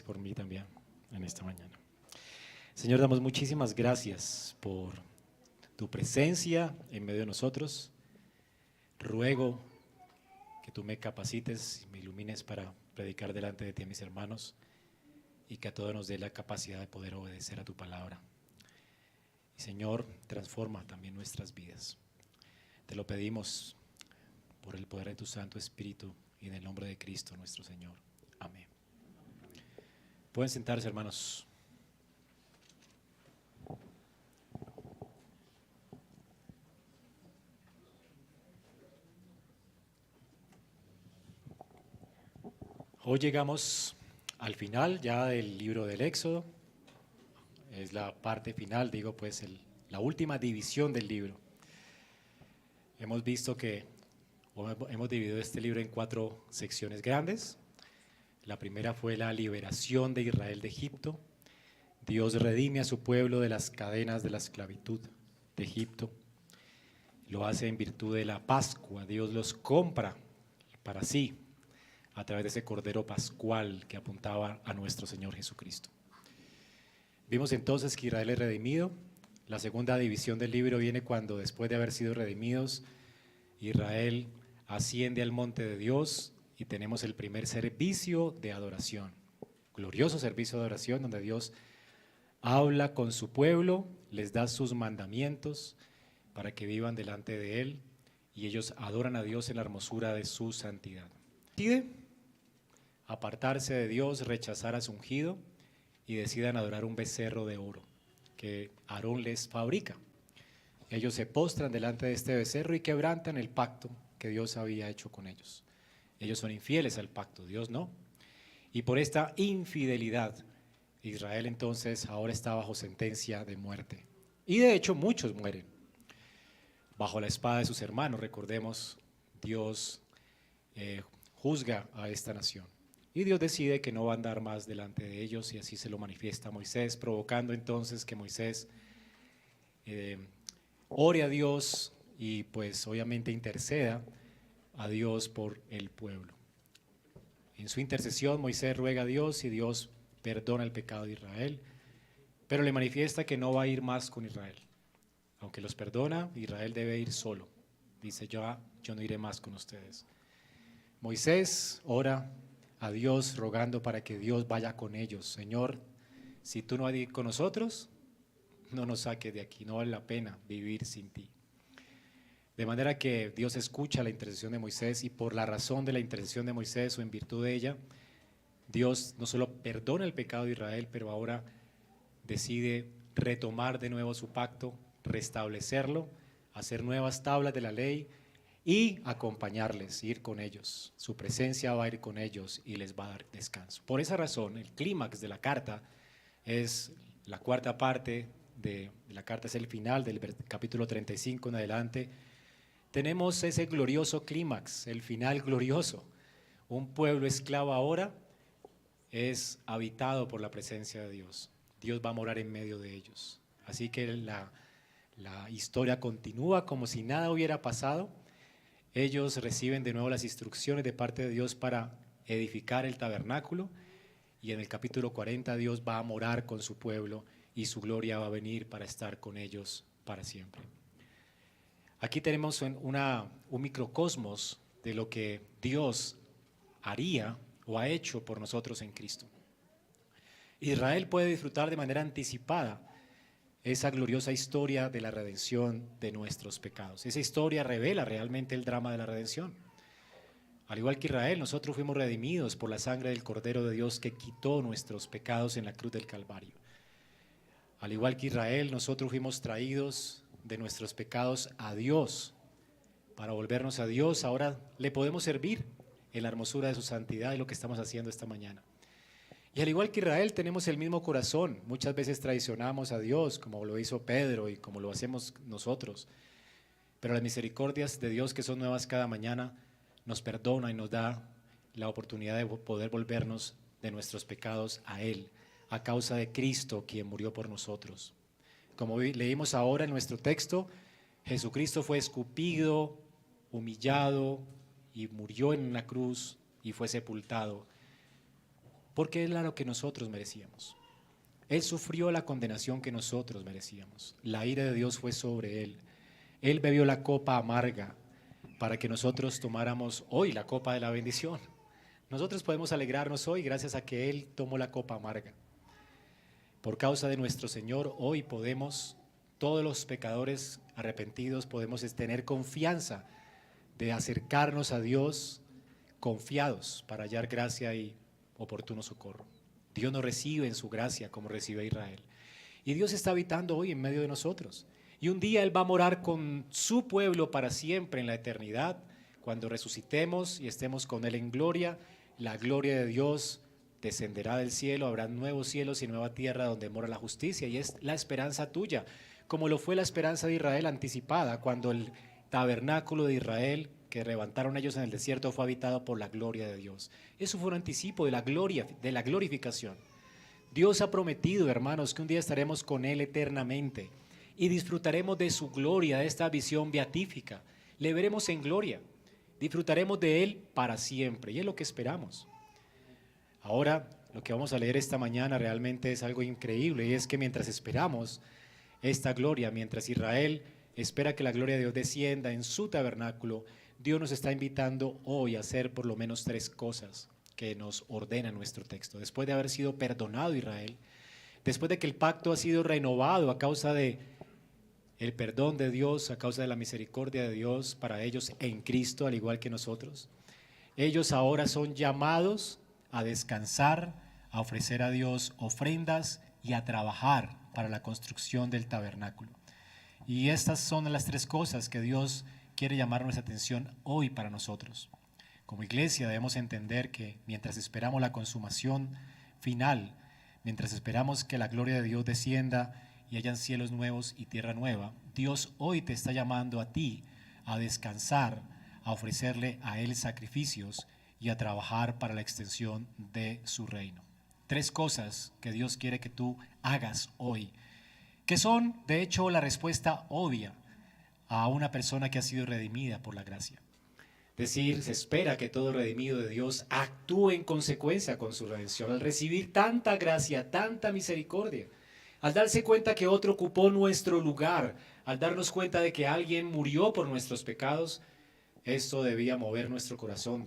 por mí también en esta mañana. Señor, damos muchísimas gracias por tu presencia en medio de nosotros. Ruego que tú me capacites y me ilumines para predicar delante de ti a mis hermanos y que a todos nos dé la capacidad de poder obedecer a tu palabra. Y Señor, transforma también nuestras vidas. Te lo pedimos por el poder de tu Santo Espíritu y en el nombre de Cristo nuestro Señor. Amén. Pueden sentarse, hermanos. Hoy llegamos al final ya del libro del Éxodo. Es la parte final, digo, pues la última división del libro. Hemos visto que hemos dividido este libro en 4 secciones grandes. La primera fue la liberación de Israel de Egipto. Dios redime a su pueblo de las cadenas de la esclavitud de Egipto. Lo hace en virtud de la Pascua. Dios los compra para sí a través de ese Cordero Pascual que apuntaba a nuestro Señor Jesucristo. Vimos entonces que Israel es redimido. La segunda división del libro viene cuando, después de haber sido redimidos, Israel asciende al monte de Dios y tenemos el primer servicio de adoración, glorioso servicio de adoración donde Dios habla con su pueblo, les da sus mandamientos para que vivan delante de Él y ellos adoran a Dios en la hermosura de su santidad. Decide apartarse de Dios, rechazar a su ungido y decidan adorar un becerro de oro que Aarón les fabrica. Ellos se postran delante de este becerro y quebrantan el pacto que Dios había hecho con ellos. Ellos son infieles al pacto, Dios no. Y por esta infidelidad, Israel entonces ahora está bajo sentencia de muerte. Y de hecho muchos mueren bajo la espada de sus hermanos. Recordemos, Dios juzga a esta nación. Y Dios decide que no va a andar más delante de ellos y así se lo manifiesta a Moisés, provocando entonces que Moisés ore a Dios y pues obviamente interceda a Dios por el pueblo. En su intercesión Moisés ruega a Dios y Dios perdona el pecado de Israel, pero le manifiesta que no va a ir más con Israel. Aunque los perdona, Israel debe ir solo. Dice, yo no iré más con ustedes. Moisés ora a Dios rogando para que Dios vaya con ellos. Señor, si tú no vas a ir con nosotros, no nos saques de aquí, no vale la pena vivir sin ti. De manera que Dios escucha la intercesión de Moisés y por la razón de la intercesión de Moisés o en virtud de ella, Dios no solo perdona el pecado de Israel, pero ahora decide retomar de nuevo su pacto, restablecerlo, hacer nuevas tablas de la ley y acompañarles, ir con ellos. Su presencia va a ir con ellos y les va a dar descanso. Por esa razón, el clímax de la carta es la cuarta parte de la carta, es el final del capítulo 35 en adelante. Tenemos ese glorioso clímax, el final glorioso. Un pueblo esclavo ahora es habitado por la presencia de Dios. Dios va a morar en medio de ellos. Así que la historia continúa como si nada hubiera pasado. Ellos reciben de nuevo las instrucciones de parte de Dios para edificar el tabernáculo y en el capítulo 40 Dios va a morar con su pueblo y su gloria va a venir para estar con ellos para siempre. Aquí tenemos un microcosmos de lo que Dios haría o ha hecho por nosotros en Cristo. Israel puede disfrutar de manera anticipada esa gloriosa historia de la redención de nuestros pecados. Esa historia revela realmente el drama de la redención. Al igual que Israel, nosotros fuimos redimidos por la sangre del Cordero de Dios que quitó nuestros pecados en la cruz del Calvario. Al igual que Israel, nosotros fuimos traídos de nuestros pecados a Dios. Para volvernos a Dios, ahora le podemos servir en la hermosura de su santidad y lo que estamos haciendo esta mañana. Y al igual que Israel, tenemos el mismo corazón. Muchas veces traicionamos a Dios, como lo hizo Pedro y como lo hacemos nosotros. Pero las misericordias de Dios, que son nuevas cada mañana, nos perdona y nos da la oportunidad de poder volvernos de nuestros pecados a Él, a causa de Cristo, quien murió por nosotros. Como leímos ahora en nuestro texto, Jesucristo fue escupido, humillado y murió en una cruz y fue sepultado porque Él era lo que nosotros merecíamos. Él sufrió la condenación que nosotros merecíamos. La ira de Dios fue sobre Él. Él bebió la copa amarga para que nosotros tomáramos hoy la copa de la bendición. Nosotros podemos alegrarnos hoy gracias a que Él tomó la copa amarga. Por causa de nuestro Señor, hoy podemos, todos los pecadores arrepentidos, podemos tener confianza de acercarnos a Dios confiados para hallar gracia y oportuno socorro. Dios nos recibe en su gracia como recibe a Israel. Y Dios está habitando hoy en medio de nosotros. Y un día Él va a morar con su pueblo para siempre en la eternidad. Cuando resucitemos y estemos con Él en gloria, la gloria de Dios descenderá del cielo, habrá nuevos cielos y nueva tierra donde mora la justicia, y es la esperanza tuya, como lo fue la esperanza de Israel anticipada, cuando el tabernáculo de Israel que levantaron ellos en el desierto fue habitado por la gloria de Dios. Eso fue un anticipo de la gloria, de la glorificación. Dios ha prometido, hermanos, que un día estaremos con Él eternamente y disfrutaremos de su gloria, de esta visión beatífica. Le veremos en gloria, disfrutaremos de Él para siempre, y es lo que esperamos. Ahora, lo que vamos a leer esta mañana realmente es algo increíble, y es que mientras esperamos esta gloria, mientras Israel espera que la gloria de Dios descienda en su tabernáculo, Dios nos está invitando hoy a hacer por lo menos 3 cosas que nos ordena nuestro texto. Después de haber sido perdonado Israel, después de que el pacto ha sido renovado a causa de el perdón de Dios, a causa de la misericordia de Dios para ellos en Cristo, al igual que nosotros, ellos ahora son llamados a descansar, a ofrecer a Dios ofrendas y a trabajar para la construcción del tabernáculo. Y estas son las 3 cosas que Dios quiere llamar nuestra atención hoy para nosotros. Como iglesia debemos entender que mientras esperamos la consumación final, mientras esperamos que la gloria de Dios descienda y hayan cielos nuevos y tierra nueva, Dios hoy te está llamando a ti a descansar, a ofrecerle a Él sacrificios y a trabajar para la extensión de su reino. 3 cosas que Dios quiere que tú hagas hoy, que son de hecho la respuesta obvia a una persona que ha sido redimida por la gracia. Es decir, se espera que todo redimido de Dios actúe en consecuencia con su redención, al recibir tanta gracia, tanta misericordia, al darse cuenta que otro ocupó nuestro lugar, al darnos cuenta de que alguien murió por nuestros pecados. Esto debería mover nuestro corazón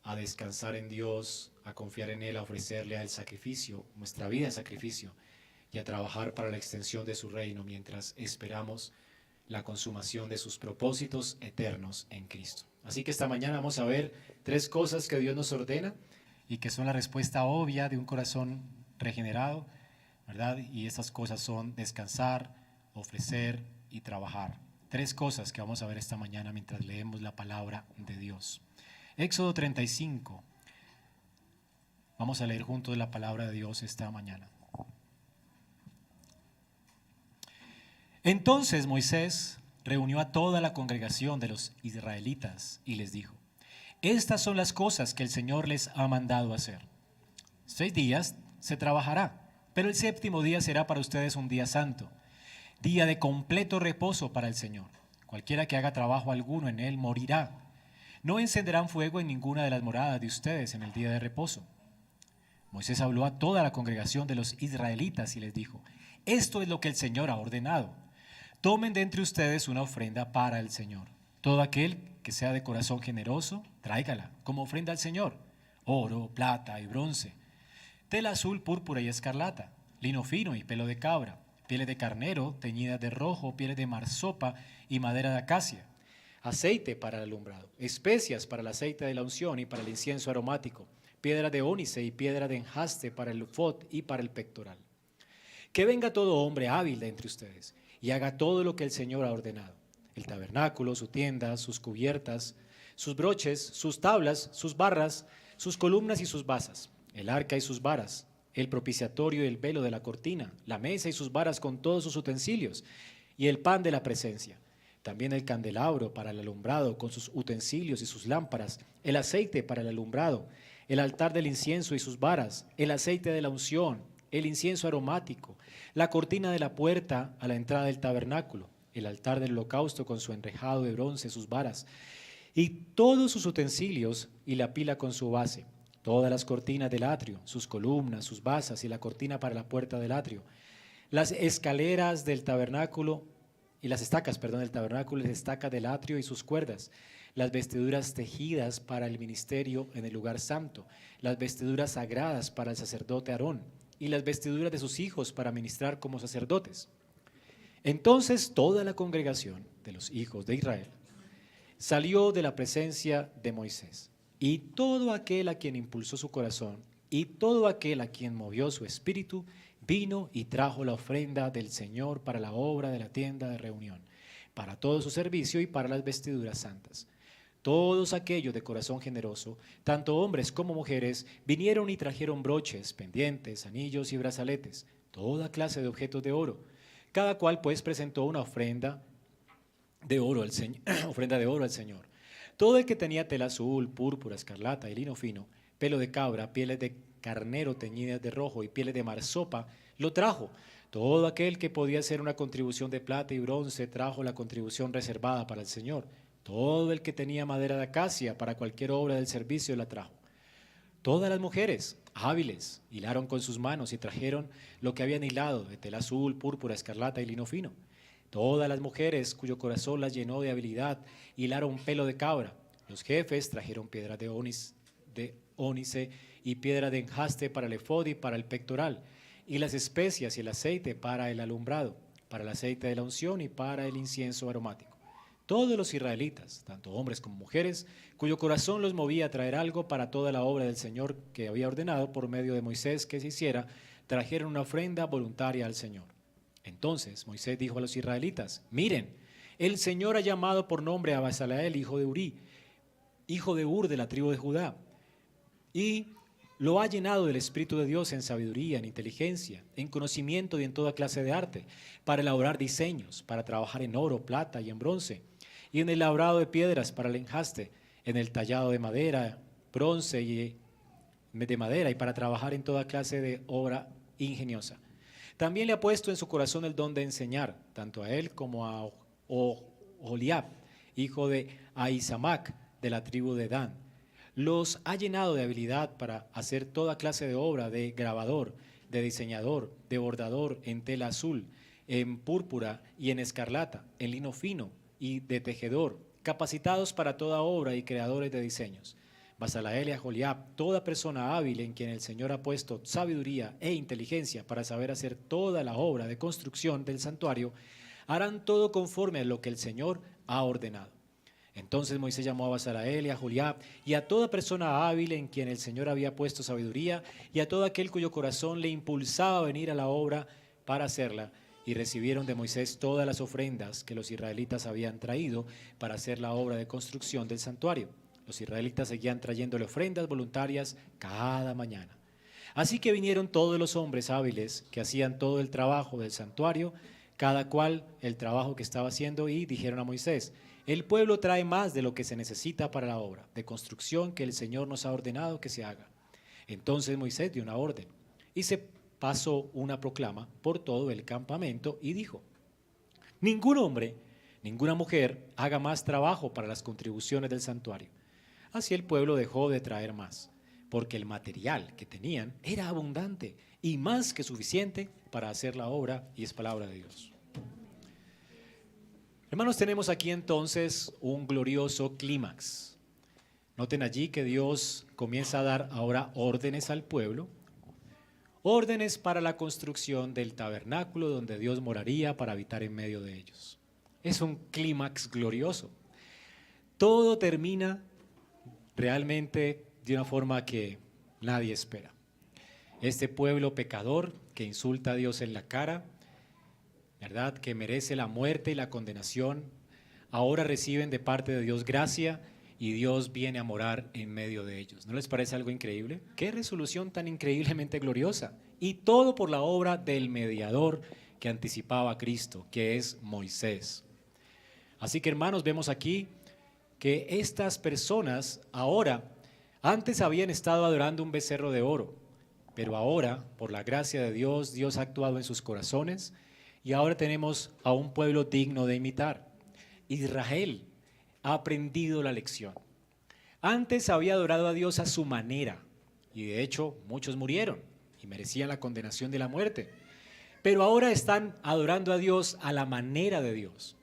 a descansar en Dios, a confiar en Él, a ofrecerle al sacrificio, nuestra vida en sacrificio, y a trabajar para la extensión de su reino mientras esperamos la consumación de sus propósitos eternos en Cristo. Así que esta mañana vamos a ver 3 cosas que Dios nos ordena y que son la respuesta obvia de un corazón regenerado, ¿verdad? Y estas cosas son descansar, ofrecer y trabajar. 3 cosas que vamos a ver esta mañana mientras leemos la palabra de Dios. Éxodo 35. Vamos a leer juntos la palabra de Dios esta mañana. Entonces Moisés reunió a toda la congregación de los israelitas y les dijo: estas son las cosas que el Señor les ha mandado hacer. 6 días se trabajará, pero el 7º día será para ustedes un día santo, día de completo reposo para el Señor. Cualquiera que haga trabajo alguno en él morirá. No encenderán fuego en ninguna de las moradas de ustedes en el día de reposo. Moisés habló a toda la congregación de los israelitas y les dijo: esto es lo que el Señor ha ordenado. Tomen de entre ustedes una ofrenda para el Señor. Todo aquel que sea de corazón generoso, tráigala como ofrenda al Señor: oro, plata y bronce, tela azul, púrpura y escarlata, lino fino y pelo de cabra, pieles de carnero teñidas de rojo, pieles de marsopa y madera de acacia, aceite para el alumbrado, especias para el aceite de la unción y para el incienso aromático, piedra de ónice y piedra de enjaste para el efod y para el pectoral. Que venga todo hombre hábil de entre ustedes y haga todo lo que el Señor ha ordenado: el tabernáculo, su tienda, sus cubiertas, sus broches, sus tablas, sus barras, sus columnas y sus basas, el arca y sus varas, el propiciatorio y el velo de la cortina, la mesa y sus varas con todos sus utensilios, y el pan de la presencia. También el candelabro para el alumbrado con sus utensilios y sus lámparas, el aceite para el alumbrado, el altar del incienso y sus varas, el aceite de la unción, el incienso aromático, la cortina de la puerta a la entrada del tabernáculo, el altar del holocausto con su enrejado de bronce, sus varas, y todos sus utensilios y la pila con su base, todas las cortinas del atrio, sus columnas, sus basas y la cortina para la puerta del atrio, las escaleras del tabernáculo y las estacas, perdón, del tabernáculo, las estacas del atrio y sus cuerdas, las vestiduras tejidas para el ministerio en el lugar santo, las vestiduras sagradas para el sacerdote Aarón y las vestiduras de sus hijos para ministrar como sacerdotes. Entonces toda la congregación de los hijos de Israel salió de la presencia de Moisés, y todo aquel a quien impulsó su corazón y todo aquel a quien movió su espíritu vino y trajo la ofrenda del Señor para la obra de la tienda de reunión, para todo su servicio y para las vestiduras santas. Todos aquellos de corazón generoso, tanto hombres como mujeres, vinieron y trajeron broches, pendientes, anillos y brazaletes, toda clase de objetos de oro. Cada cual pues presentó una ofrenda de oro al Señor. Todo el que tenía tela azul, púrpura, escarlata y lino fino, pelo de cabra, pieles de carnero teñidas de rojo y pieles de marsopa, lo trajo. Todo aquel que podía hacer una contribución de plata y bronce trajo la contribución reservada para el Señor. Todo el que tenía madera de acacia para cualquier obra del servicio la trajo. Todas las mujeres hábiles hilaron con sus manos y trajeron lo que habían hilado de tela azul, púrpura, escarlata y lino fino. Todas las mujeres cuyo corazón las llenó de habilidad hilaron pelo de cabra. Los jefes trajeron piedras de ónice y piedra de enjaste para el efod y para el pectoral, y las especias y el aceite para el alumbrado, para el aceite de la unción y para el incienso aromático. Todos los israelitas, tanto hombres como mujeres, cuyo corazón los movía a traer algo para toda la obra del Señor que había ordenado por medio de Moisés que se hiciera, trajeron una ofrenda voluntaria al Señor. Entonces Moisés dijo a los israelitas: miren, el Señor ha llamado por nombre a Bezaleel, hijo de Uri, hijo de Ur de la tribu de Judá, y lo ha llenado del Espíritu de Dios en sabiduría, en inteligencia, en conocimiento y en toda clase de arte, para elaborar diseños, para trabajar en oro, plata y en bronce, y en el labrado de piedras para el enjaste, en el tallado de madera, bronce y de madera, y para trabajar en toda clase de obra ingeniosa. También le ha puesto en su corazón el don de enseñar, tanto a él como a Oholiab, hijo de Ahisamac, de la tribu de Dan. Los ha llenado de habilidad para hacer toda clase de obra de grabador, de diseñador, de bordador en tela azul, en púrpura y en escarlata, en lino fino y de tejedor, capacitados para toda obra y creadores de diseños. Bezaleel y Aholiab, toda persona hábil en quien el Señor ha puesto sabiduría e inteligencia para saber hacer toda la obra de construcción del santuario, harán todo conforme a lo que el Señor ha ordenado. Entonces Moisés llamó a Bezaleel y a Aholiab y a toda persona hábil en quien el Señor había puesto sabiduría y a todo aquel cuyo corazón le impulsaba a venir a la obra para hacerla, y recibieron de Moisés todas las ofrendas que los israelitas habían traído para hacer la obra de construcción del santuario. Los israelitas seguían trayéndole ofrendas voluntarias cada mañana. Así que vinieron todos los hombres hábiles que hacían todo el trabajo del santuario, cada cual el trabajo que estaba haciendo, y dijeron a Moisés: el pueblo trae más de lo que se necesita para la obra de construcción que el Señor nos ha ordenado que se haga. Entonces Moisés dio una orden y se pasó una proclama por todo el campamento y dijo: ningún hombre, ninguna mujer haga más trabajo para las contribuciones del santuario. Así el pueblo dejó de traer más, porque el material que tenían era abundante y más que suficiente para hacer la obra, y es palabra de Dios. Hermanos, tenemos aquí entonces un glorioso clímax. Noten allí que Dios comienza a dar ahora órdenes al pueblo, órdenes para la construcción del tabernáculo donde Dios moraría para habitar en medio de ellos. Es un clímax glorioso. Todo termina realmente de una forma que nadie espera. Este pueblo pecador que insulta a Dios en la cara, ¿verdad?, que merece la muerte y la condenación, ahora reciben de parte de Dios gracia y Dios viene a morar en medio de ellos. ¿No les parece algo increíble? ¡Qué resolución tan increíblemente gloriosa! Y todo por la obra del mediador que anticipaba a Cristo, que es Moisés. Así que, hermanos, vemos aquí que estas personas ahora, antes habían estado adorando un becerro de oro, pero ahora, por la gracia de Dios, Dios ha actuado en sus corazones y ahora tenemos a un pueblo digno de imitar. Israel ha aprendido la lección. Antes había adorado a Dios a su manera, y de hecho muchos murieron y merecían la condenación de la muerte. Pero ahora están adorando a Dios a la manera de Dios.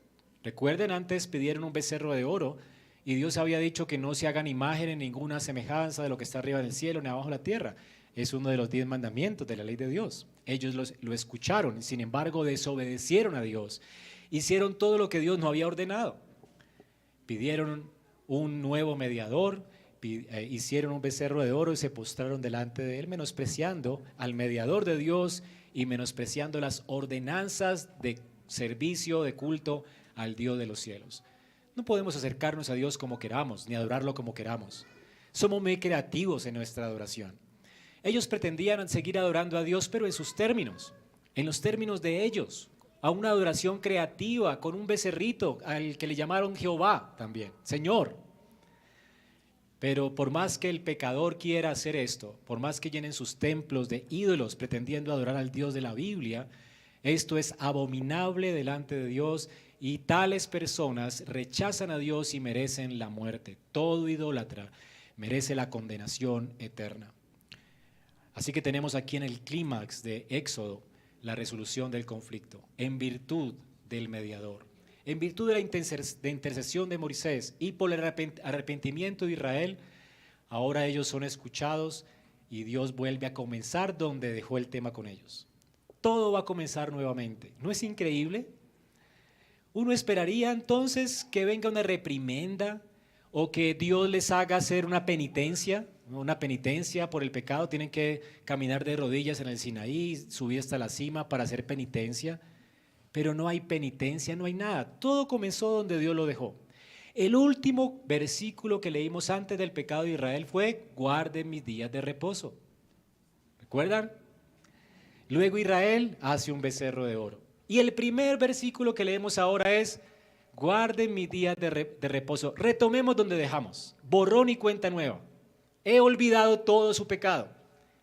Recuerden, antes pidieron un becerro de oro y Dios había dicho que no se hagan imagen en ninguna semejanza de lo que está arriba del cielo ni abajo de la tierra. Es uno de los 10 mandamientos de la ley de Dios. Ellos lo escucharon, sin embargo desobedecieron a Dios. Hicieron todo lo que Dios no había ordenado. Pidieron un nuevo mediador, hicieron un becerro de oro y se postraron delante de él, menospreciando al mediador de Dios y menospreciando las ordenanzas de servicio, de culto al Dios de los cielos. No podemos acercarnos a Dios como queramos, ni adorarlo como queramos. Somos muy creativos en nuestra adoración. Ellos pretendían seguir adorando a Dios, pero en sus términos, en los términos de ellos, a una adoración creativa, con un becerrito al que le llamaron Jehová también, Señor. Pero por más que el pecador quiera hacer esto, por más que llenen sus templos de ídolos pretendiendo adorar al Dios de la Biblia, esto es abominable delante de Dios y tales personas rechazan a Dios y merecen la muerte. Todo idólatra merece la condenación eterna. Así que tenemos aquí en el clímax de Éxodo la resolución del conflicto, en virtud del mediador, en virtud de la intercesión de Moisés y por el arrepentimiento de Israel. Ahora ellos son escuchados y Dios vuelve a comenzar donde dejó el tema con ellos. Todo va a comenzar nuevamente. ¿No es increíble? Uno esperaría entonces que venga una reprimenda o que Dios les haga hacer una penitencia por el pecado. Tienen que caminar de rodillas en el Sinaí, subir hasta la cima para hacer penitencia. Pero no hay penitencia, no hay nada. Todo comenzó donde Dios lo dejó. El último versículo que leímos antes del pecado de Israel fue: guarden mis días de reposo. ¿Recuerdan? Luego Israel hace un becerro de oro. Y el primer versículo que leemos ahora es: guarden mis días de reposo. Retomemos donde dejamos. Borrón y cuenta nueva. He olvidado todo su pecado.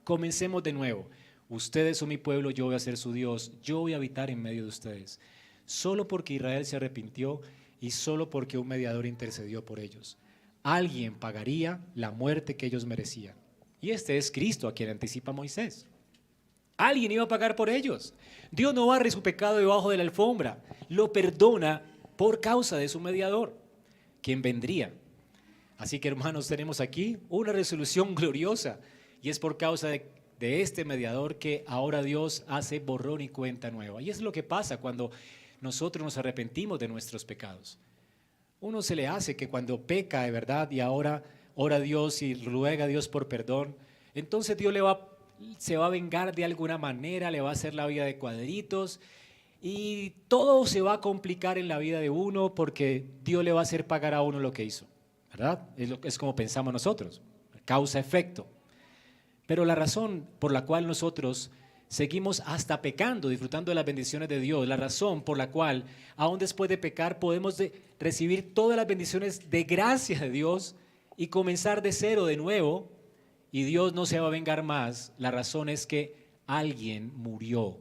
Comencemos de nuevo. Ustedes son mi pueblo, yo voy a ser su Dios, yo voy a habitar en medio de ustedes. Solo porque Israel se arrepintió y solo porque un mediador intercedió por ellos. Alguien pagaría la muerte que ellos merecían. Y este es Cristo, a quien anticipa Moisés. Alguien iba a pagar por ellos. Dios no barre su pecado debajo de la alfombra, lo perdona por causa de su mediador, quien vendría. Así que, hermanos, tenemos aquí una resolución gloriosa y es por causa de este mediador que ahora Dios hace borrón y cuenta nueva. Y es lo que pasa cuando nosotros nos arrepentimos de nuestros pecados. Uno se le hace que cuando peca de verdad y ahora ora a Dios y ruega a Dios por perdón, entonces Dios se va a vengar de alguna manera, le va a hacer la vida de cuadritos y todo se va a complicar en la vida de uno porque Dios le va a hacer pagar a uno lo que hizo, ¿verdad? Es como pensamos nosotros, causa-efecto. Pero la razón por la cual nosotros seguimos hasta pecando, disfrutando de las bendiciones de Dios, la razón por la cual aún después de pecar podemos recibir todas las bendiciones de gracia de Dios y comenzar de cero de nuevo, y Dios no se va a vengar más, la razón es que alguien murió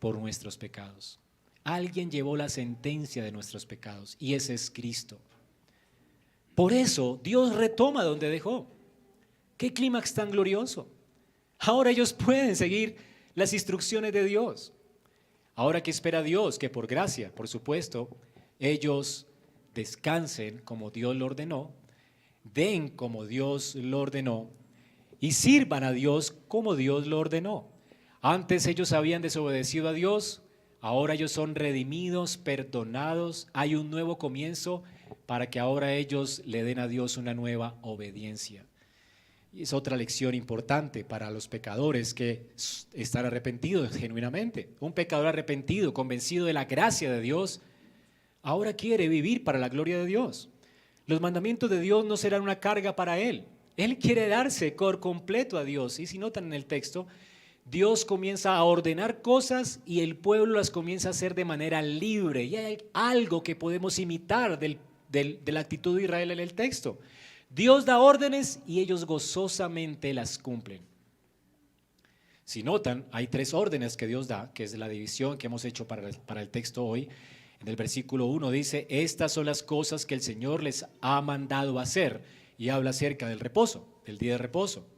por nuestros pecados. Alguien llevó la sentencia de nuestros pecados y ese es Cristo. Por eso Dios retoma donde dejó. ¡Qué clímax tan glorioso! Ahora ellos pueden seguir las instrucciones de Dios. Ahora, ¿qué espera Dios? Que por gracia, por supuesto, ellos descansen como Dios lo ordenó, den como Dios lo ordenó y sirvan a Dios como Dios lo ordenó. Antes ellos habían desobedecido a Dios, ahora ellos son redimidos, perdonados, hay un nuevo comienzo para que ahora ellos le den a Dios una nueva obediencia. Y es otra lección importante para los pecadores que están arrepentidos genuinamente. Un pecador arrepentido, convencido de la gracia de Dios, ahora quiere vivir para la gloria de Dios. Los mandamientos de Dios no serán una carga para él. Él quiere darse por completo a Dios. Y si notan en el texto, Dios comienza a ordenar cosas y el pueblo las comienza a hacer de manera libre. Y hay algo que podemos imitar de la actitud de Israel en el texto. Dios da órdenes y ellos gozosamente las cumplen. Si notan, hay 3 órdenes que Dios da, que es la división que hemos hecho para el texto hoy. En el versículo 1 dice: estas son las cosas que el Señor les ha mandado hacer, y habla acerca del reposo, del día de reposo.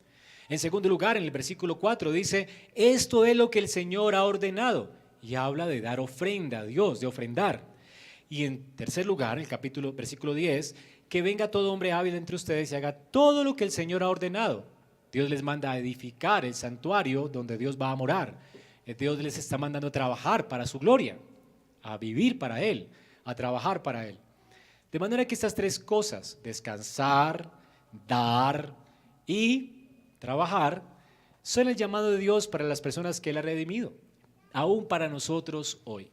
En segundo lugar, en el versículo 4 dice, esto es lo que el Señor ha ordenado. Y habla de dar ofrenda a Dios, de ofrendar. Y en tercer lugar, en el versículo 10, que venga todo hombre hábil entre ustedes y haga todo lo que el Señor ha ordenado. Dios les manda a edificar el santuario donde Dios va a morar. Dios les está mandando a trabajar para su gloria, a vivir para Él, a trabajar para Él. De manera que estas tres cosas, descansar, dar y trabajar, son el llamado de Dios para las personas que Él ha redimido, aún para nosotros hoy.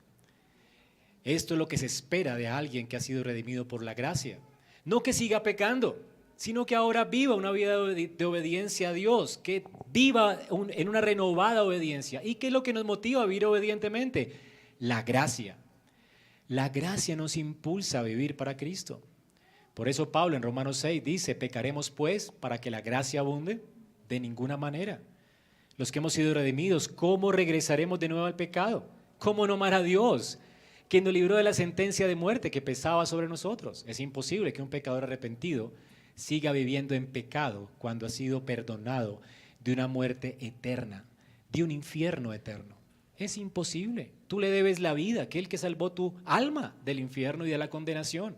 Esto es lo que se espera de alguien que ha sido redimido por la gracia. No que siga pecando, sino que ahora viva una vida de obediencia a Dios, que viva en una renovada obediencia. ¿Y qué es lo que nos motiva a vivir obedientemente? La gracia. La gracia nos impulsa a vivir para Cristo. Por eso Pablo en Romanos 6 dice, ¿pecaremos pues para que la gracia abunde? De ninguna manera. Los que hemos sido redimidos, ¿cómo regresaremos de nuevo al pecado? ¿Cómo no amar a Dios, quien nos libró de la sentencia de muerte que pesaba sobre nosotros? Es imposible que un pecador arrepentido siga viviendo en pecado cuando ha sido perdonado de una muerte eterna, de un infierno eterno. Es imposible. Tú le debes la vida, aquel que salvó tu alma del infierno y de la condenación.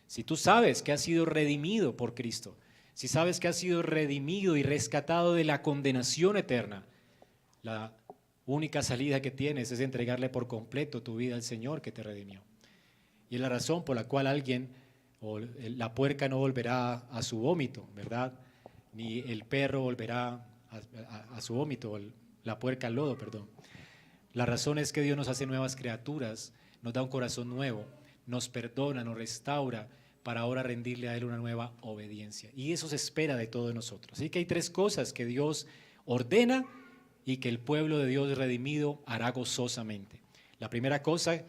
Si tú sabes que has sido redimido por Cristo, si sabes que has sido redimido y rescatado de la condenación eterna, la única salida que tienes es entregarle por completo tu vida al Señor que te redimió. Y es la razón por la cual alguien, o la puerca no volverá a su vómito, ¿verdad? Ni el perro volverá a su vómito, la puerca al lodo, perdón. La razón es que Dios nos hace nuevas criaturas, nos da un corazón nuevo, nos perdona, nos restaura, para ahora rendirle a Él una nueva obediencia. Y eso se espera de todos nosotros. Así que hay tres cosas que Dios ordena y que el pueblo de Dios redimido hará gozosamente. La primera cosa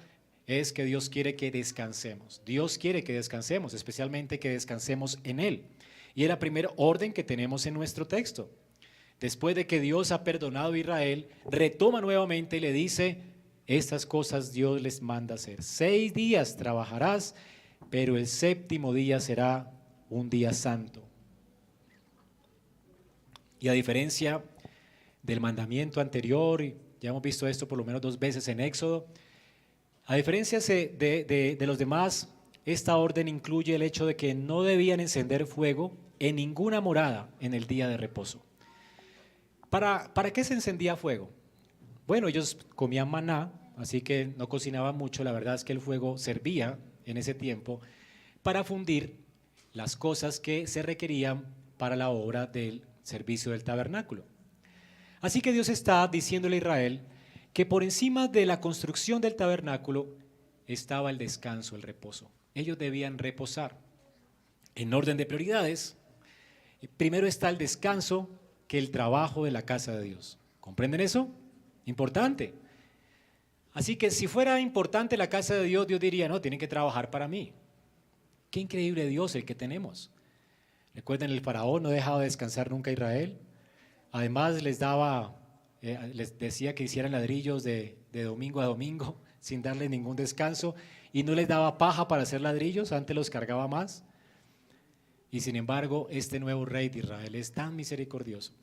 es que Dios quiere que descansemos. Dios quiere que descansemos, especialmente que descansemos en Él. Y es la primera orden que tenemos en nuestro texto. Después de que Dios ha perdonado a Israel, retoma nuevamente y le dice, estas cosas Dios les manda hacer. 6 días trabajarás, pero el séptimo día será un día santo. Y a diferencia del mandamiento anterior, y ya hemos visto esto por lo menos 2 veces en Éxodo, a diferencia de los demás, esta orden incluye el hecho de que no debían encender fuego en ninguna morada en el día de reposo. ¿Para qué se encendía fuego? Bueno, ellos comían maná, así que no cocinaban mucho. La verdad es que el fuego servía en ese tiempo para fundir las cosas que se requerían para la obra del servicio del tabernáculo. Así que Dios está diciéndole a Israel que por encima de la construcción del tabernáculo estaba el descanso, el reposo. Ellos debían reposar. En orden de prioridades, primero está el descanso que el trabajo de la casa de Dios. ¿Comprenden eso? Importante. Así que si fuera importante la casa de Dios, Dios diría, no, tienen que trabajar para mí. Qué increíble Dios el que tenemos. Recuerden, el faraón no dejaba de descansar nunca a Israel. Además les decía que hicieran ladrillos de domingo a domingo sin darles ningún descanso, y no les daba paja para hacer ladrillos, antes los cargaba más. Y sin embargo, este nuevo rey de Israel es tan misericordioso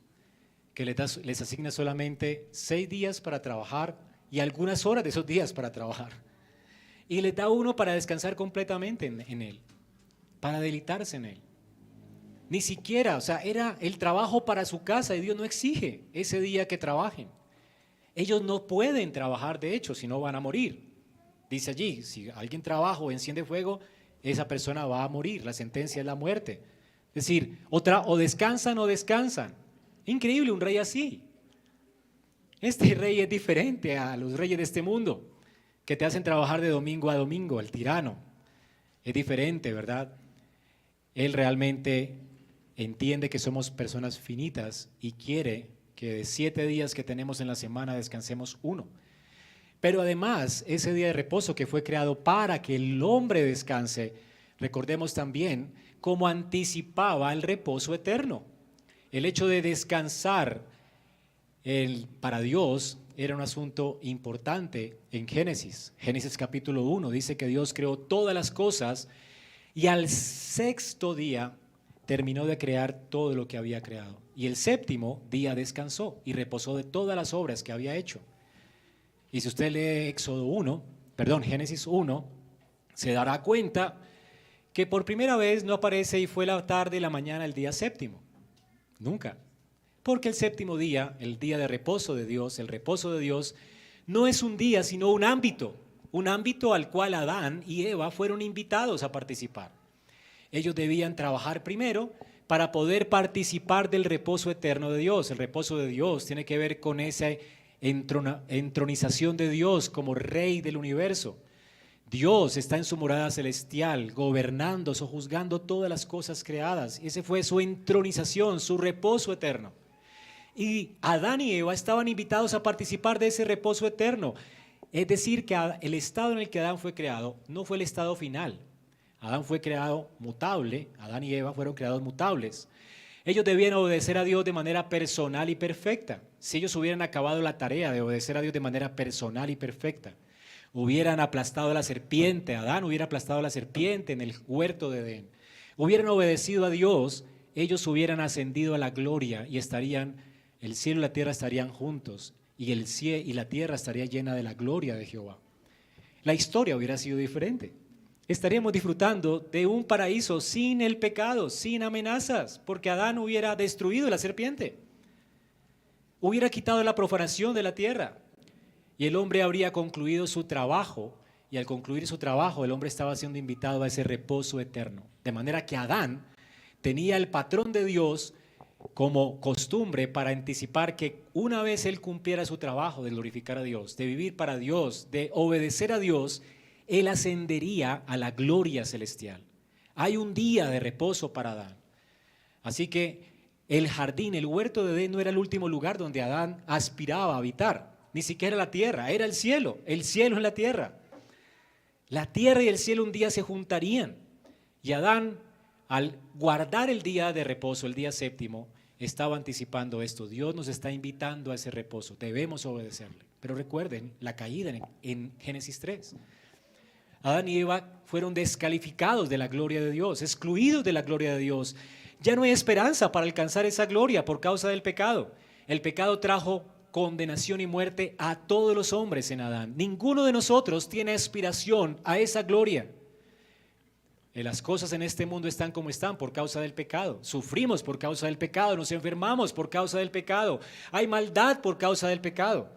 que les asigna solamente 6 días para trabajar y algunas horas de esos días para trabajar. Y les da uno para descansar completamente en él, para deleitarse en él. Ni siquiera, o sea, era el trabajo para su casa, y Dios no exige ese día que trabajen. Ellos no pueden trabajar, de hecho, si no van a morir. Dice allí, si alguien trabaja o enciende fuego, esa persona va a morir, la sentencia es la muerte. Es decir, o descansan o descansan. Increíble un rey así. Este rey es diferente a los reyes de este mundo, que te hacen trabajar de domingo a domingo, el tirano. Es diferente, ¿verdad? Él realmente entiende que somos personas finitas y quiere que de 7 días que tenemos en la semana descansemos 1. Pero además, ese día de reposo que fue creado para que el hombre descanse, recordemos también cómo anticipaba el reposo eterno. El hecho de descansar para Dios era un asunto importante en Génesis. Génesis capítulo 1 dice que Dios creó todas las cosas y al 6.º día terminó de crear todo lo que había creado. y el séptimo día descansó y reposó de todas las obras que había hecho. Y si usted lee Génesis 1, se dará cuenta que por primera vez no aparece y fue la tarde y la mañana el día séptimo. Nunca. Porque el séptimo día, el día de reposo de Dios, el reposo de Dios, no es un día, sino un ámbito al cual Adán y Eva fueron invitados a participar. Ellos debían trabajar primero para poder participar del reposo eterno de Dios. El reposo de Dios tiene que ver con esa entronización de Dios como Rey del universo. Dios está en su morada celestial, gobernando, sojuzgando todas las cosas creadas. Ese fue su entronización, su reposo eterno. Y Adán y Eva estaban invitados a participar de ese reposo eterno. Es decir, que el estado en el que Adán fue creado no fue el estado final. Adán fue creado mutable, Adán y Eva fueron creados mutables. Ellos debían obedecer a Dios de manera personal y perfecta. Si ellos hubieran acabado la tarea de obedecer a Dios de manera personal y perfecta, hubieran aplastado a la serpiente, Adán hubiera aplastado a la serpiente en el huerto de Edén, hubieran obedecido a Dios, ellos hubieran ascendido a la gloria y el cielo y la tierra estarían juntos y el cielo y la tierra estaría llena de la gloria de Jehová. La historia hubiera sido diferente. Estaríamos disfrutando de un paraíso sin el pecado, sin amenazas, porque Adán hubiera destruido la serpiente, hubiera quitado la profanación de la tierra y el hombre habría concluido su trabajo, y al concluir su trabajo el hombre estaba siendo invitado a ese reposo eterno. De manera que Adán tenía el patrón de Dios como costumbre para anticipar que una vez él cumpliera su trabajo de glorificar a Dios, de vivir para Dios, de obedecer a Dios, él ascendería a la gloria celestial. Hay un día de reposo para Adán. Así que el jardín, el huerto de Edén no era el último lugar donde Adán aspiraba a habitar, ni siquiera la tierra, era el cielo en la tierra. La tierra y el cielo un día se juntarían y Adán, al guardar el día de reposo, el día séptimo, estaba anticipando esto. Dios nos está invitando a ese reposo, debemos obedecerle. Pero recuerden la caída en Génesis 3. Adán y Eva fueron descalificados de la gloria de Dios, excluidos de la gloria de Dios. Ya no hay esperanza para alcanzar esa gloria por causa del pecado. El pecado trajo condenación y muerte a todos los hombres en Adán. Ninguno de nosotros tiene aspiración a esa gloria. Las cosas en este mundo están como están por causa del pecado. Sufrimos por causa del pecado, nos enfermamos por causa del pecado. Hay maldad por causa del pecado.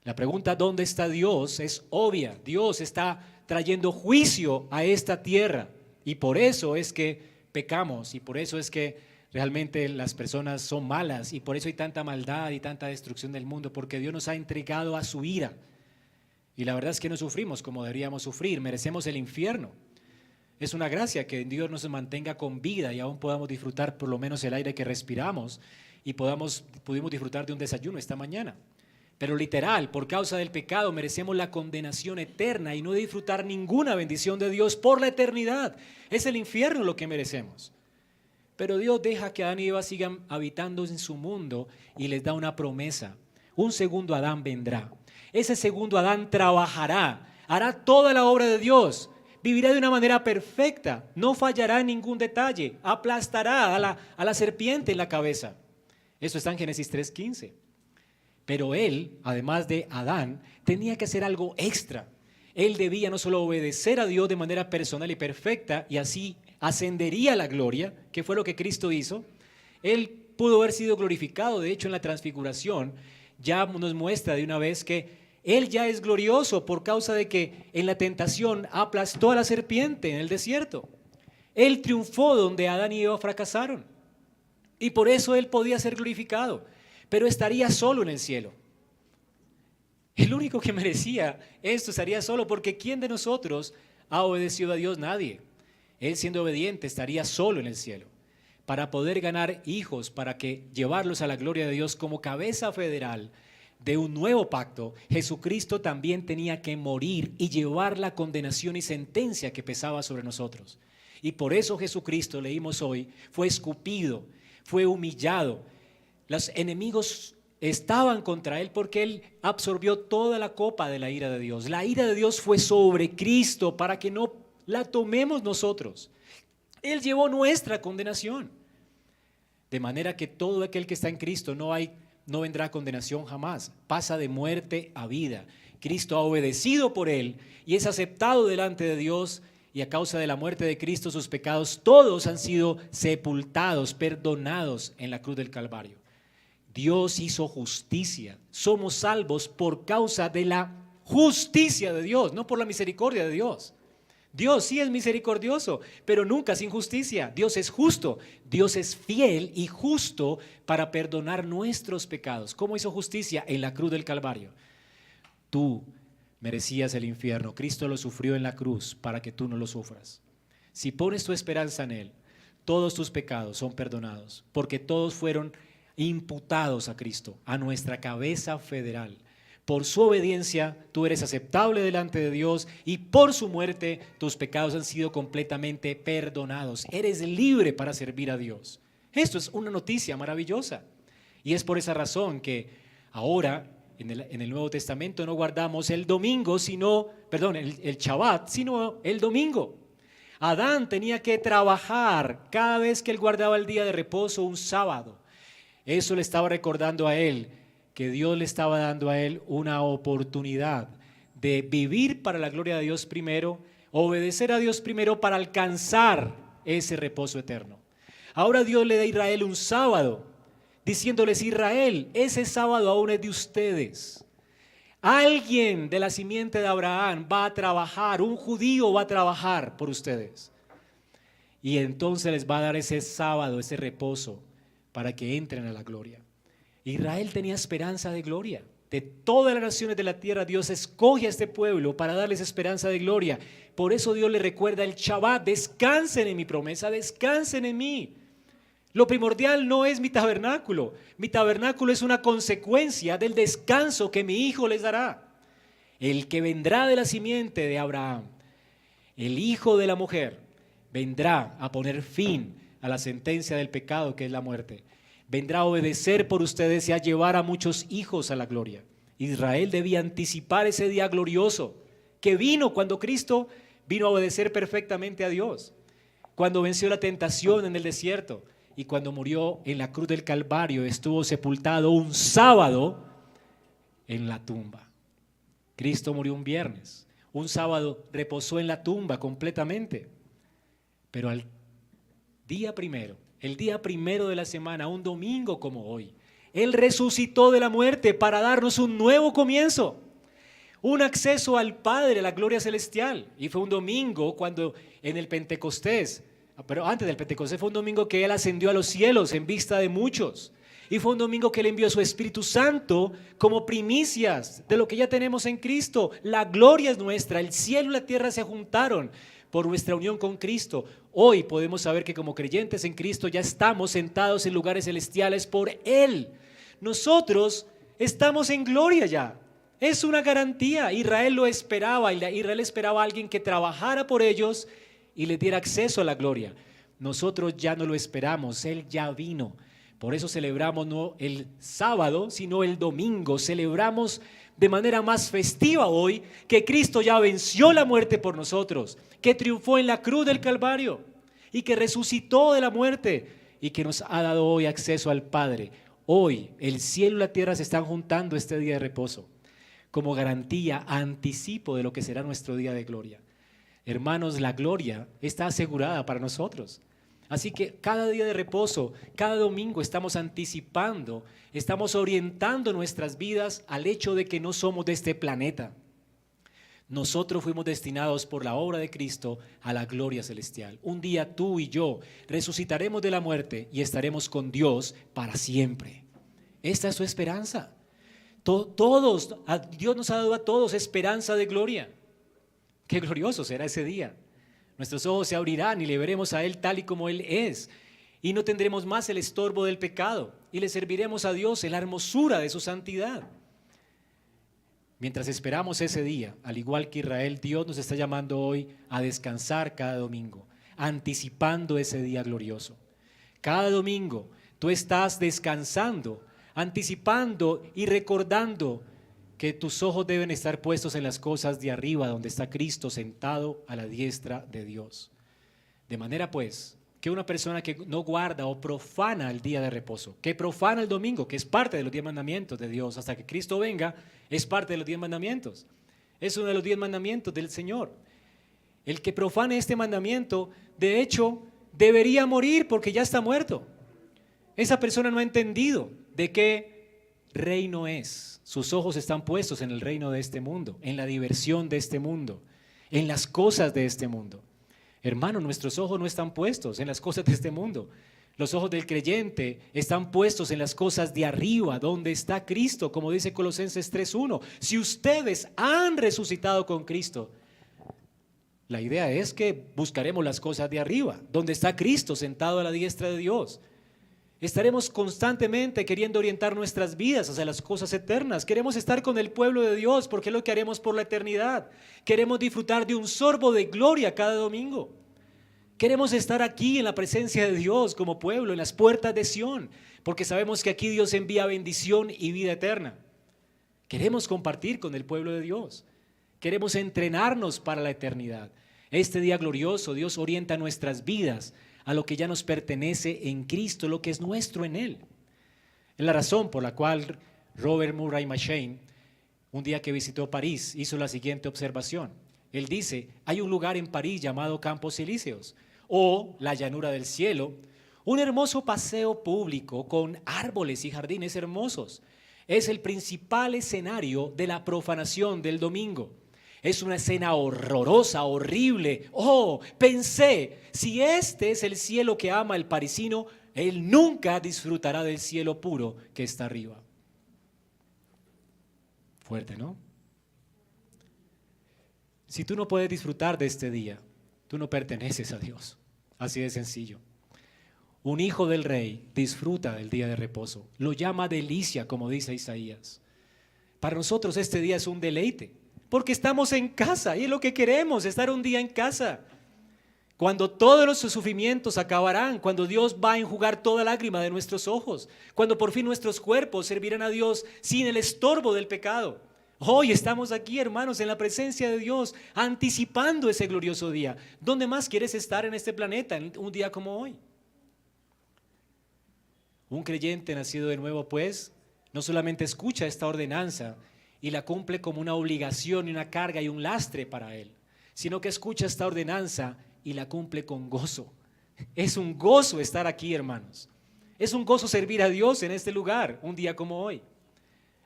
La pregunta ¿dónde está Dios? Es obvia. Dios está trayendo juicio a esta tierra y por eso es que pecamos y por eso es que realmente las personas son malas y por eso hay tanta maldad y tanta destrucción del mundo, porque Dios nos ha entregado a su ira y la verdad es que no sufrimos como deberíamos sufrir, merecemos el infierno. Es una gracia que Dios nos mantenga con vida y aún podamos disfrutar por lo menos el aire que respiramos y pudimos disfrutar de un desayuno esta mañana. Pero literal, por causa del pecado merecemos la condenación eterna y no disfrutar ninguna bendición de Dios por la eternidad. Es el infierno lo que merecemos. Pero Dios deja que Adán y Eva sigan habitando en su mundo y les da una promesa. Un segundo Adán vendrá. Ese segundo Adán trabajará, hará toda la obra de Dios, vivirá de una manera perfecta, no fallará en ningún detalle, aplastará a la serpiente en la cabeza. Eso está en Génesis 3:15. Pero él, además de Adán, tenía que hacer algo extra. Él debía no solo obedecer a Dios de manera personal y perfecta y así ascendería a la gloria, que fue lo que Cristo hizo. Él pudo haber sido glorificado, de hecho en la transfiguración ya nos muestra de una vez que Él ya es glorioso por causa de que en la tentación aplastó a la serpiente en el desierto. Él triunfó donde Adán y Eva fracasaron y por eso Él podía ser glorificado. Pero estaría solo en el cielo. El único que merecía esto estaría solo, porque ¿quién de nosotros ha obedecido a Dios? Nadie. Él siendo obediente estaría solo en el cielo. Para poder ganar hijos, para que llevarlos a la gloria de Dios como cabeza federal de un nuevo pacto, Jesucristo también tenía que morir y llevar la condenación y sentencia que pesaba sobre nosotros. Y por eso Jesucristo, leímos hoy, fue escupido, fue humillado. Los enemigos estaban contra Él porque Él absorbió toda la copa de la ira de Dios. La ira de Dios fue sobre Cristo para que no la tomemos nosotros. Él llevó nuestra condenación. De manera que todo aquel que está en Cristo no vendrá a condenación jamás. Pasa de muerte a vida. Cristo ha obedecido por él y es aceptado delante de Dios, y a causa de la muerte de Cristo sus pecados todos han sido sepultados, perdonados en la cruz del Calvario. Dios hizo justicia. Somos salvos por causa de la justicia de Dios, no por la misericordia de Dios. Dios sí es misericordioso, pero nunca sin justicia. Dios es justo, Dios es fiel y justo para perdonar nuestros pecados. ¿Cómo hizo justicia? En la cruz del Calvario. Tú merecías el infierno, Cristo lo sufrió en la cruz para que tú no lo sufras. Si pones tu esperanza en Él, todos tus pecados son perdonados, porque todos fueron imputados a Cristo, a nuestra cabeza federal. Por su obediencia tú eres aceptable delante de Dios, y por su muerte tus pecados han sido completamente perdonados. Eres libre para servir a Dios. Esto es una noticia maravillosa, y es por esa razón que ahora en el Nuevo Testamento no guardamos el domingo, el Shabbat, sino el domingo. Adán tenía que trabajar cada vez que él guardaba el día de reposo, un sábado. Eso le estaba recordando a él que Dios le estaba dando a él una oportunidad de vivir para la gloria de Dios primero, obedecer a Dios primero para alcanzar ese reposo eterno. Ahora Dios le da a Israel un sábado, diciéndoles: Israel, ese sábado aún es de ustedes. Alguien de la simiente de Abraham va a trabajar, un judío va a trabajar por ustedes. Y entonces les va a dar ese sábado, ese reposo, para que entren a la gloria. Israel tenía esperanza de gloria. De todas las naciones de la tierra, Dios escoge a este pueblo para darles esperanza de gloria. Por eso Dios le recuerda el Shabbat: descansen en mi promesa, descansen en mí. Lo primordial no es mi tabernáculo es una consecuencia del descanso que mi hijo les dará. El que vendrá de la simiente de Abraham, el hijo de la mujer, vendrá a poner fin a la sentencia del pecado, que es la muerte. Vendrá a obedecer por ustedes y a llevar a muchos hijos a la gloria. Israel debía anticipar ese día glorioso que vino cuando Cristo vino a obedecer perfectamente a Dios, cuando venció la tentación en el desierto y cuando murió en la cruz del Calvario. Estuvo sepultado un sábado en la tumba. Cristo murió un viernes, un sábado reposó en la tumba completamente, pero al día primero, el día primero de la semana, un domingo como hoy, Él resucitó de la muerte para darnos un nuevo comienzo, un acceso al Padre, a la gloria celestial. Y fue un domingo cuando en el Pentecostés, pero antes del Pentecostés, fue un domingo que Él ascendió a los cielos en vista de muchos. Y fue un domingo que Él envió a su Espíritu Santo como primicias de lo que ya tenemos en Cristo. La gloria es nuestra, el cielo y la tierra se juntaron por nuestra unión con Cristo. Hoy podemos saber que como creyentes en Cristo ya estamos sentados en lugares celestiales por Él. Nosotros estamos en gloria ya. Es una garantía. Israel lo esperaba. Israel esperaba a alguien que trabajara por ellos y les diera acceso a la gloria. Nosotros ya no lo esperamos. Él ya vino. Por eso celebramos no el sábado, sino el domingo. Celebramos de manera más festiva hoy que Cristo ya venció la muerte por nosotros, que triunfó en la cruz del Calvario y que resucitó de la muerte y que nos ha dado hoy acceso al Padre. Hoy el cielo y la tierra se están juntando este día de reposo como garantía, anticipo de lo que será nuestro día de gloria. Hermanos, la gloria está asegurada para nosotros. Así que cada día de reposo, cada domingo estamos anticipando, estamos orientando nuestras vidas al hecho de que no somos de este planeta. Nosotros fuimos destinados por la obra de Cristo a la gloria celestial. Un día tú y yo resucitaremos de la muerte y estaremos con Dios para siempre. Esta es su esperanza. Dios nos ha dado a todos esperanza de gloria. Qué glorioso será ese día. Nuestros ojos se abrirán y le veremos a Él tal y como Él es. Y no tendremos más el estorbo del pecado. Y le serviremos a Dios en la hermosura de su santidad. Mientras esperamos ese día, al igual que Israel, Dios nos está llamando hoy a descansar cada domingo, anticipando ese día glorioso. Cada domingo tú estás descansando, anticipando y recordando que tus ojos deben estar puestos en las cosas de arriba, donde está Cristo sentado a la diestra de Dios. De manera pues que una persona que no guarda o profana el día de reposo, que profana el domingo, que es parte de los 10 mandamientos de Dios, hasta que Cristo venga, es parte de los 10 mandamientos. Es uno de los 10 mandamientos del Señor. El que profane este mandamiento, de hecho, debería morir porque ya está muerto. Esa persona no ha entendido de qué reino es. Sus ojos están puestos en el reino de este mundo, en la diversión de este mundo, en las cosas de este mundo. Hermano, nuestros ojos no están puestos en las cosas de este mundo. Los ojos del creyente están puestos en las cosas de arriba, donde está Cristo, como dice Colosenses 3:1. Si ustedes han resucitado con Cristo, la idea es que buscaremos las cosas de arriba, donde está Cristo sentado a la diestra de Dios. Estaremos constantemente queriendo orientar nuestras vidas hacia las cosas eternas. Queremos estar con el pueblo de Dios porque es lo que haremos por la eternidad. Queremos disfrutar de un sorbo de gloria cada domingo. Queremos estar aquí en la presencia de Dios como pueblo, en las puertas de Sión, porque sabemos que aquí Dios envía bendición y vida eterna. Queremos compartir con el pueblo de Dios. Queremos entrenarnos para la eternidad. Este día glorioso, Dios orienta nuestras vidas a lo que ya nos pertenece en Cristo, lo que es nuestro en Él. Es la razón por la cual Robert Murray M'Cheyne, un día que visitó París, hizo la siguiente observación. Él dice, hay un lugar en París llamado Campos Elíseos, o la llanura del cielo, un hermoso paseo público con árboles y jardines hermosos. Es el principal escenario de la profanación del domingo. Es una escena horrorosa, horrible. Oh, pensé, si este es el cielo que ama el parisino, él nunca disfrutará del cielo puro que está arriba. Fuerte, ¿no? Si tú no puedes disfrutar de este día, tú no perteneces a Dios. Así de sencillo. Un hijo del rey disfruta del día de reposo. Lo llama delicia, como dice Isaías. Para nosotros este día es un deleite. Porque estamos en casa y es lo que queremos, estar un día en casa. Cuando todos los sufrimientos acabarán, cuando Dios va a enjugar toda lágrima de nuestros ojos, cuando por fin nuestros cuerpos servirán a Dios sin el estorbo del pecado. Hoy estamos aquí, hermanos, en la presencia de Dios, anticipando ese glorioso día. ¿Dónde más quieres estar en este planeta, en un día como hoy? Un creyente nacido de nuevo, pues, no solamente escucha esta ordenanza y la cumple como una obligación y una carga y un lastre para él, sino que escucha esta ordenanza y la cumple con gozo. Es un gozo estar aquí, hermanos. Es un gozo servir a Dios en este lugar, un día como hoy,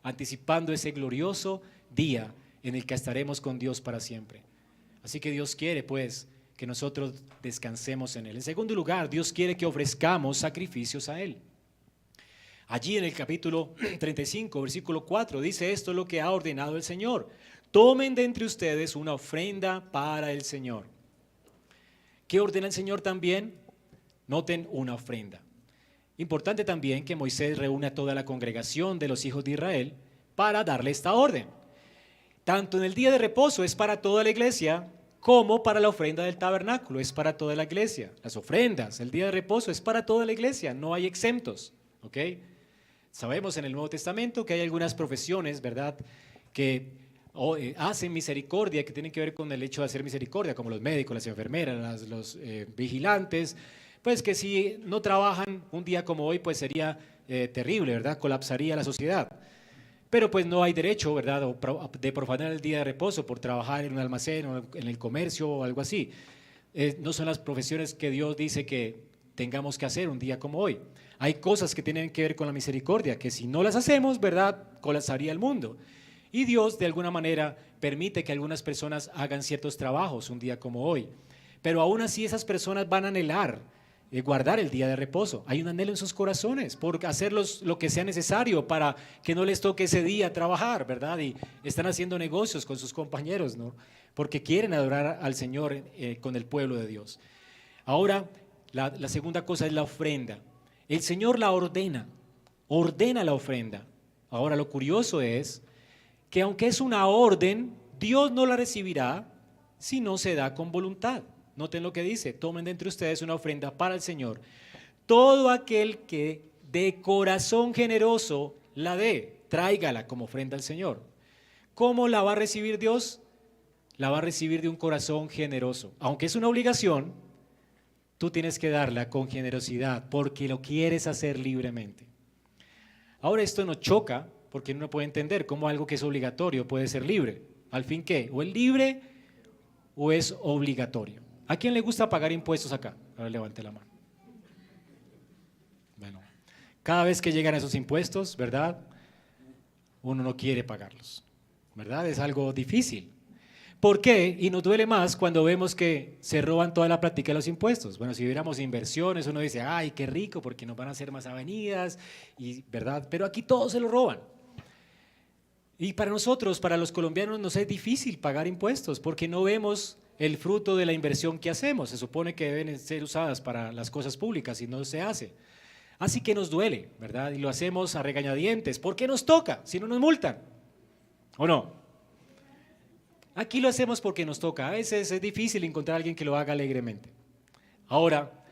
anticipando ese glorioso día en el que estaremos con Dios para siempre. Así que Dios quiere, pues, que nosotros descansemos en Él. En segundo lugar, Dios quiere que ofrezcamos sacrificios a Él. Allí en el capítulo 35, versículo 4, dice esto es lo que ha ordenado el Señor. Tomen de entre ustedes una ofrenda para el Señor. ¿Qué ordena el Señor también? Noten, una ofrenda. Importante también que Moisés reúne a toda la congregación de los hijos de Israel para darle esta orden. Tanto en el día de reposo es para toda la iglesia, como para la ofrenda del tabernáculo es para toda la iglesia. Las ofrendas, el día de reposo es para toda la iglesia, no hay exentos. ¿Ok? Sabemos en el Nuevo Testamento que hay algunas profesiones, ¿verdad?, que hacen misericordia, que tienen que ver con el hecho de hacer misericordia, como los médicos, las enfermeras, los vigilantes, pues que si no trabajan un día como hoy, pues sería terrible, ¿verdad?, colapsaría la sociedad. Pero pues no hay derecho, ¿verdad?, de profanar el día de reposo por trabajar en un almacén o en el comercio o algo así. No son las profesiones que Dios dice que tengamos que hacer un día como hoy. Hay cosas que tienen que ver con la misericordia, que si no las hacemos, ¿verdad?, colapsaría el mundo. Y Dios de alguna manera permite que algunas personas hagan ciertos trabajos un día como hoy. Pero aún así esas personas van a anhelar guardar el día de reposo. Hay un anhelo en sus corazones por hacer lo que sea necesario para que no les toque ese día trabajar, ¿verdad? Y están haciendo negocios con sus compañeros, ¿no?, porque quieren adorar al Señor con el pueblo de Dios. Ahora, la segunda cosa es la ofrenda. El Señor la ordena la ofrenda. Ahora lo curioso es que aunque es una orden, Dios no la recibirá si no se da con voluntad. Noten lo que dice, tomen de entre ustedes una ofrenda para el Señor. Todo aquel que de corazón generoso la dé, tráigala como ofrenda al Señor. ¿Cómo la va a recibir Dios? La va a recibir de un corazón generoso. Aunque es una obligación, tú tienes que darla con generosidad porque lo quieres hacer libremente. Ahora esto nos choca porque uno no puede entender cómo algo que es obligatorio puede ser libre. ¿Al fin qué? ¿O es libre o es obligatorio? ¿A quién le gusta pagar impuestos acá? A ver, levante la mano. Bueno, cada vez que llegan esos impuestos, ¿verdad? Uno no quiere pagarlos, ¿verdad? Es algo difícil. ¿Por qué? Y nos duele más cuando vemos que se roban toda la práctica de los impuestos. Bueno, si viéramos inversiones, uno dice, ay, qué rico, porque nos van a hacer más avenidas, y, ¿verdad? Pero aquí todos se lo roban. Y para nosotros, para los colombianos, nos es difícil pagar impuestos porque no vemos el fruto de la inversión que hacemos. Se supone que deben ser usadas para las cosas públicas y no se hace. Así que nos duele, ¿verdad? Y lo hacemos a regañadientes. ¿Por qué nos toca si no nos multan? ¿O no? Aquí lo hacemos porque nos toca. A veces es difícil encontrar a alguien que lo haga alegremente. Ahora,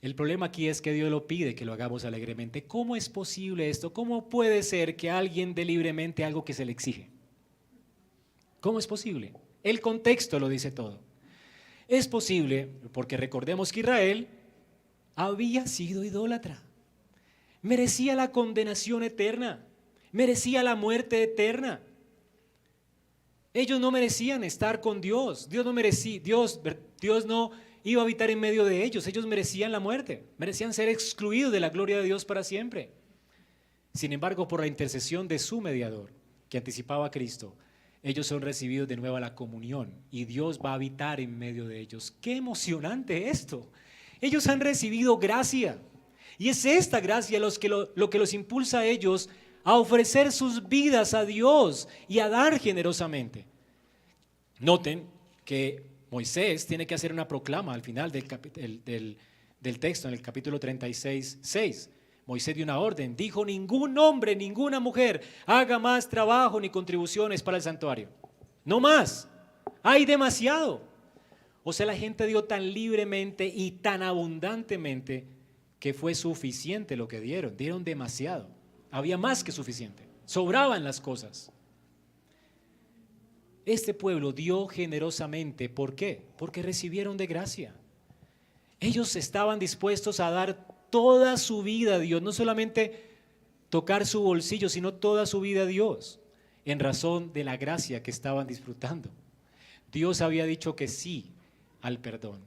el problema aquí es que Dios lo pide que lo hagamos alegremente. ¿Cómo es posible esto? ¿Cómo puede ser que alguien dé libremente algo que se le exige? ¿Cómo es posible? El contexto lo dice todo. Es posible porque recordemos que Israel había sido idólatra. Merecía la condenación eterna. Merecía la muerte eterna. Ellos no merecían estar con Dios. Dios no iba a habitar en medio de ellos. Ellos merecían la muerte. Merecían ser excluidos de la gloria de Dios para siempre. Sin embargo, por la intercesión de su mediador, que anticipaba a Cristo, ellos son recibidos de nuevo a la comunión y Dios va a habitar en medio de ellos. ¡Qué emocionante esto! Ellos han recibido gracia y es esta gracia lo que los impulsa a ellos a ofrecer sus vidas a Dios y a dar generosamente. Noten que Moisés tiene que hacer una proclama al final del texto, en el capítulo 36:6. Moisés dio una orden, dijo: ningún hombre, ninguna mujer haga más trabajo ni contribuciones para el santuario. No más, hay demasiado. O sea, la gente dio tan libremente y tan abundantemente que fue suficiente lo que dieron demasiado. Había más que suficiente, sobraban las cosas. Este pueblo dio generosamente, ¿por qué? Porque recibieron de gracia. Ellos estaban dispuestos a dar toda su vida a Dios, no solamente tocar su bolsillo, sino toda su vida a Dios, en razón de la gracia que estaban disfrutando. Dios había dicho que sí al perdón.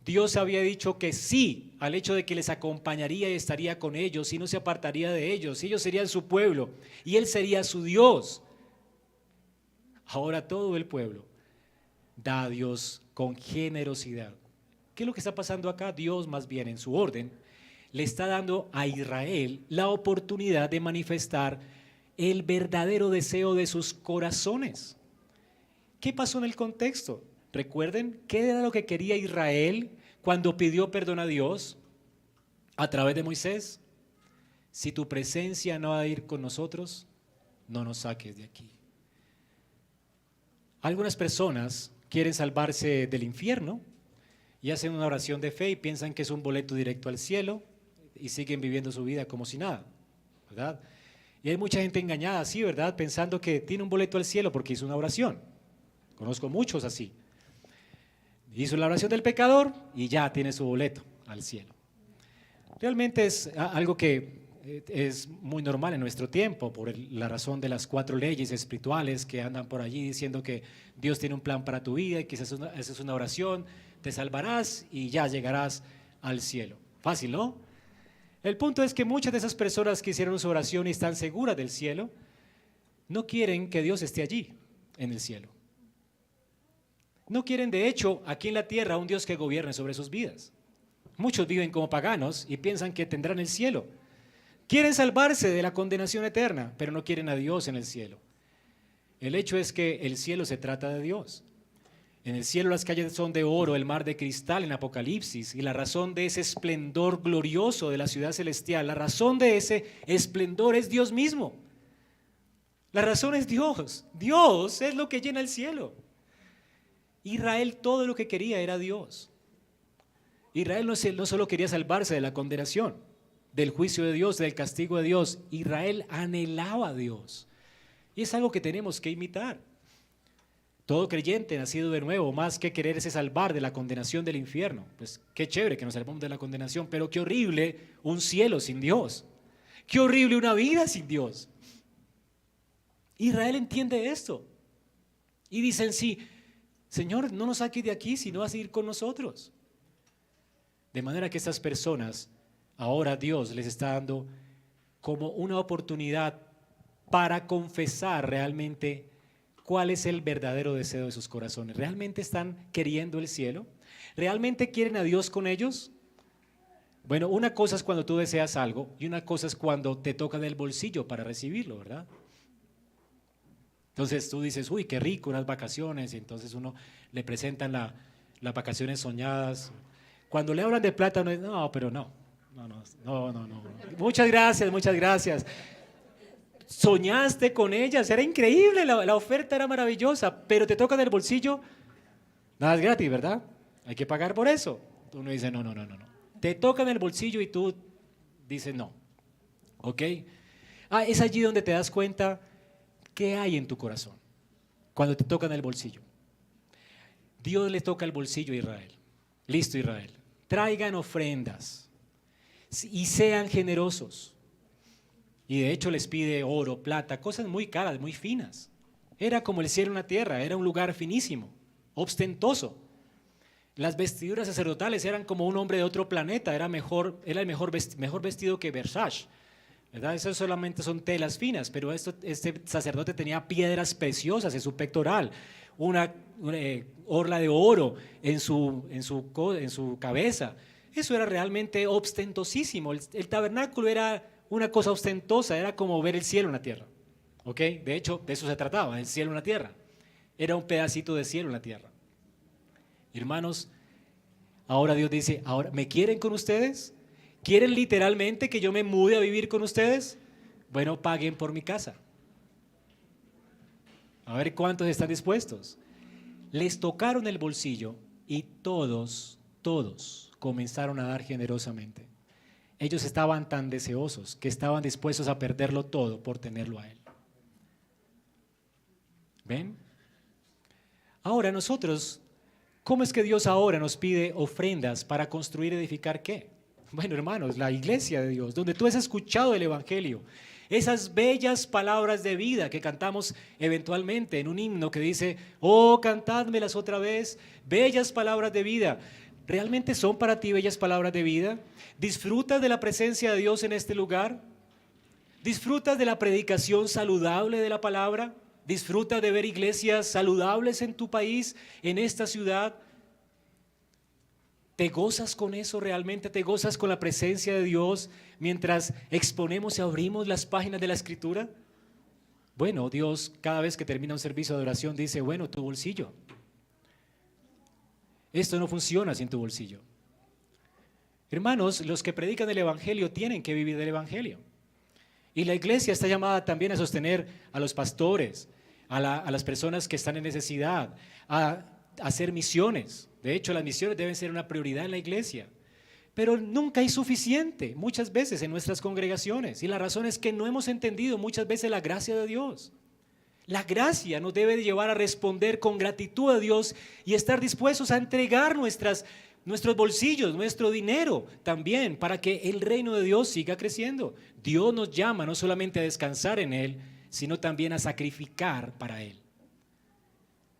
Dios había dicho que sí al hecho de que les acompañaría y estaría con ellos y no se apartaría de ellos. Ellos serían su pueblo y Él sería su Dios. Ahora todo el pueblo da a Dios con generosidad. ¿Qué es lo que está pasando acá? Dios, más bien en su orden, le está dando a Israel la oportunidad de manifestar el verdadero deseo de sus corazones. ¿Qué pasó en el contexto? Recuerden, ¿qué era lo que quería Israel cuando pidió perdón a Dios a través de Moisés? Si tu presencia no va a ir con nosotros, no nos saques de aquí. Algunas personas quieren salvarse del infierno y hacen una oración de fe y piensan que es un boleto directo al cielo y siguen viviendo su vida como si nada, ¿verdad? Y hay mucha gente engañada así, ¿verdad? Pensando que tiene un boleto al cielo porque hizo una oración. Conozco muchos así. Hizo la oración del pecador y ya tiene su boleto al cielo. Realmente es algo que es muy normal en nuestro tiempo por la razón de las 4 leyes espirituales que andan por allí diciendo que Dios tiene un plan para tu vida y que esa es una oración, te salvarás y ya llegarás al cielo. Fácil, ¿no? El punto es que muchas de esas personas que hicieron su oración y están seguras del cielo, no quieren que Dios esté allí, en el cielo. No quieren, de hecho, aquí en la tierra un Dios que gobierne sobre sus vidas. Muchos viven como paganos y piensan que tendrán el cielo. Quieren salvarse de la condenación eterna, pero no quieren a Dios en el cielo. El hecho es que el cielo se trata de Dios. En el cielo las calles son de oro, el mar de cristal en Apocalipsis, y la razón de ese esplendor glorioso de la ciudad celestial, la razón de ese esplendor es Dios mismo. La razón es Dios. Dios es lo que llena el cielo. Israel todo lo que quería era Dios. Israel no solo quería salvarse de la condenación, del juicio de Dios, del castigo de Dios. Israel anhelaba a Dios. Y es algo que tenemos que imitar. Todo creyente nacido de nuevo, más que quererse salvar de la condenación del infierno. Pues qué chévere que nos salvamos de la condenación, pero qué horrible un cielo sin Dios. Qué horrible una vida sin Dios. Israel entiende esto. Y dicen, sí, Señor, no nos saques de aquí, sino vas a ir con nosotros. De manera que estas personas, ahora Dios les está dando como una oportunidad para confesar realmente cuál es el verdadero deseo de sus corazones. ¿Realmente están queriendo el cielo? ¿Realmente quieren a Dios con ellos? Bueno, una cosa es cuando tú deseas algo y una cosa es cuando te toca del bolsillo para recibirlo, ¿verdad? Entonces tú dices, uy, qué rico, unas vacaciones, y entonces uno le presentan las vacaciones soñadas. Cuando le hablan de plata, uno dice, no, pero no. Muchas gracias, muchas gracias. Soñaste con ellas, era increíble, la oferta era maravillosa, pero te toca del bolsillo, nada es gratis, ¿verdad? Hay que pagar por eso. Uno dice, no. Te toca en el bolsillo y tú dices no. ¿Ok? Es allí donde te das cuenta qué hay en tu corazón cuando te toca en el bolsillo. Dios le toca el bolsillo a Israel. Listo, Israel. Traigan ofrendas y sean generosos. Y de hecho les pide oro, plata, cosas muy caras, muy finas. Era como el cielo en la tierra, era un lugar finísimo, ostentoso. Las vestiduras sacerdotales eran como un hombre de otro planeta, era el mejor vestido que Versace, ¿verdad? Eso solamente son telas finas, pero este sacerdote tenía piedras preciosas en su pectoral, una orla de oro en su cabeza. Eso era realmente ostentosísimo. El tabernáculo era una cosa ostentosa, era como ver el cielo en la tierra. ¿Ok? De hecho, de eso se trataba, el cielo en la tierra. Era un pedacito de cielo en la tierra. Hermanos, ahora Dios dice, ahora, ¿me quieren con ustedes? ¿Quieren literalmente que yo me mude a vivir con ustedes? Bueno, paguen por mi casa. A ver cuántos están dispuestos. Les tocaron el bolsillo y todos comenzaron a dar generosamente. Ellos estaban tan deseosos que estaban dispuestos a perderlo todo por tenerlo a Él. ¿Ven? Ahora nosotros, ¿cómo es que Dios ahora nos pide ofrendas para construir, edificar qué? Bueno, hermanos, la iglesia de Dios, donde tú has escuchado el Evangelio, esas bellas palabras de vida que cantamos eventualmente en un himno que dice, oh, cantádmelas otra vez, bellas palabras de vida. ¿Realmente son para ti bellas palabras de vida? ¿Disfrutas de la presencia de Dios en este lugar? ¿Disfrutas de la predicación saludable de la palabra? ¿Disfrutas de ver iglesias saludables en tu país, en esta ciudad? ¿Te gozas con eso realmente? ¿Te gozas con la presencia de Dios mientras exponemos y abrimos las páginas de la Escritura? Bueno, Dios cada vez que termina un servicio de adoración dice, bueno, tu bolsillo. Esto no funciona sin tu bolsillo. Hermanos, los que predican el Evangelio tienen que vivir del Evangelio. Y la iglesia está llamada también a sostener a los pastores, a las personas que están en necesidad, a hacer misiones. De hecho, las misiones deben ser una prioridad en la iglesia. Pero nunca hay suficiente, muchas veces en nuestras congregaciones. Y la razón es que no hemos entendido muchas veces la gracia de Dios. La gracia nos debe llevar a responder con gratitud a Dios y estar dispuestos a entregar nuestros bolsillos, nuestro dinero también para que el reino de Dios siga creciendo. Dios nos llama no solamente a descansar en Él, sino también a sacrificar para Él.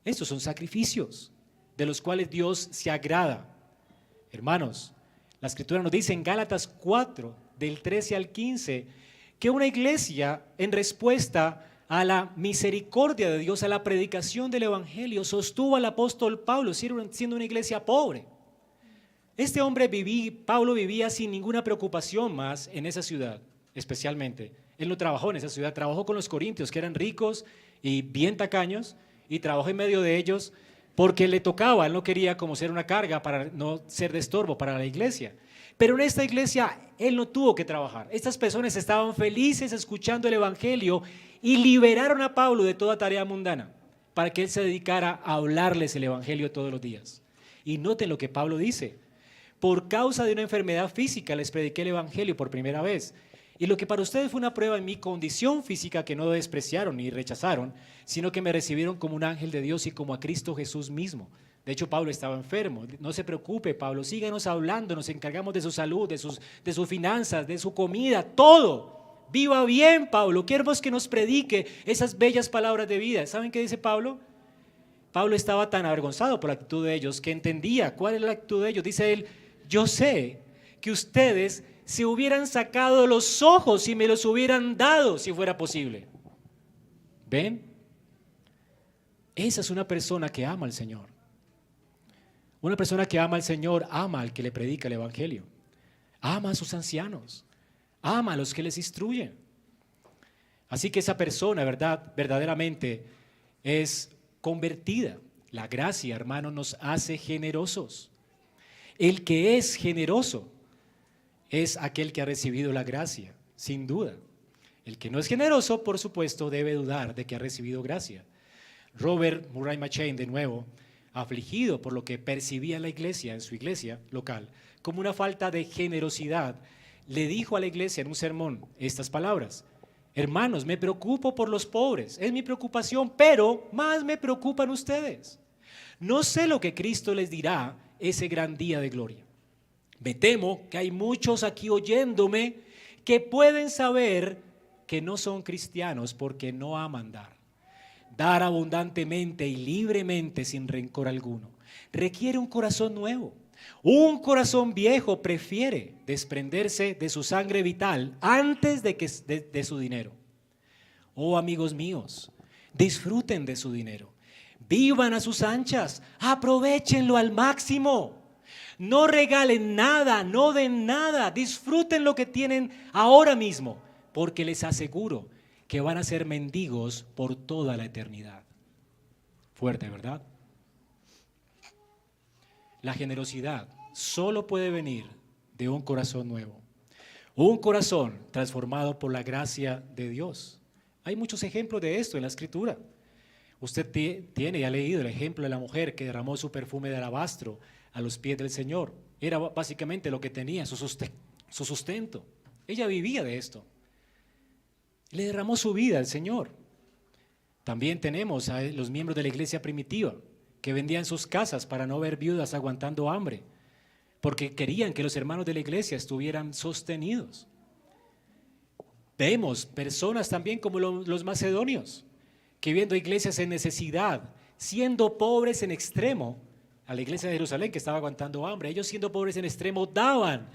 Estos son sacrificios de los cuales Dios se agrada. Hermanos, la Escritura nos dice en Gálatas 4, del 13 al 15, que una iglesia en respuesta a la misericordia de Dios, a la predicación del Evangelio, sostuvo al apóstol Pablo siendo una iglesia pobre. Este hombre Pablo vivía sin ninguna preocupación más en esa ciudad, especialmente. Él no trabajó en esa ciudad, trabajó con los corintios, que eran ricos y bien tacaños, y trabajó en medio de ellos porque le tocaba, él no quería como ser una carga para no ser de estorbo para la iglesia. Pero en esta iglesia él no tuvo que trabajar. Estas personas estaban felices escuchando el Evangelio y liberaron a Pablo de toda tarea mundana para que él se dedicara a hablarles el Evangelio todos los días. Y noten lo que Pablo dice: por causa de una enfermedad física les prediqué el Evangelio por primera vez, Y lo que para ustedes fue una prueba en mi condición física que no despreciaron ni rechazaron, sino que me recibieron como un ángel de Dios y como a Cristo Jesús mismo. De hecho, Pablo estaba enfermo. No se preocupe, Pablo, síganos hablando, nos encargamos de su salud, de sus finanzas, de su comida, todo. Viva bien, Pablo. Queremos que nos predique esas bellas palabras de vida. ¿Saben qué dice Pablo? Pablo estaba tan avergonzado por la actitud de ellos que entendía cuál es la actitud de ellos. Dice él, yo sé que ustedes se hubieran sacado los ojos y me los hubieran dado si fuera posible. ¿Ven? Esa es una persona que ama al Señor. Una persona que ama al Señor ama al que le predica el Evangelio. Ama a sus ancianos. Ama a los que les instruyen. Así que esa persona, verdaderamente es convertida. La gracia, hermano, nos hace generosos. El que es generoso es aquel que ha recibido la gracia, sin duda. El que no es generoso, por supuesto, debe dudar de que ha recibido gracia. Robert Murray McCheyne, de nuevo, afligido por lo que percibía la iglesia, en su iglesia local, como una falta de generosidad, le dijo a la iglesia en un sermón estas palabras: hermanos, me preocupo por los pobres, es mi preocupación, pero más me preocupan ustedes. No sé lo que Cristo les dirá ese gran día de gloria. Me temo que hay muchos aquí oyéndome que pueden saber que no son cristianos porque no aman dar. Dar abundantemente y libremente sin rencor alguno requiere un corazón nuevo. Un corazón viejo prefiere desprenderse de su sangre vital antes de su dinero. Oh, amigos míos, disfruten de su dinero. Vivan a sus anchas, aprovéchenlo al máximo. No regalen nada, no den nada, disfruten lo que tienen ahora mismo, porque les aseguro que van a ser mendigos por toda la eternidad. Fuerte, ¿verdad? La generosidad solo puede venir de un corazón nuevo, un corazón transformado por la gracia de Dios. Hay muchos ejemplos de esto en la Escritura. Usted tiene y ha leído el ejemplo de la mujer que derramó su perfume de alabastro a los pies del Señor. Era básicamente lo que tenía, su sustento. Ella vivía de esto. Le derramó su vida al Señor. También tenemos a los miembros de la iglesia primitiva que vendían sus casas para no ver viudas aguantando hambre, porque querían que los hermanos de la iglesia estuvieran sostenidos. Vemos personas también como los macedonios, que viendo iglesias en necesidad, siendo pobres en extremo, a la iglesia de Jerusalén que estaba aguantando hambre, ellos siendo pobres en extremo daban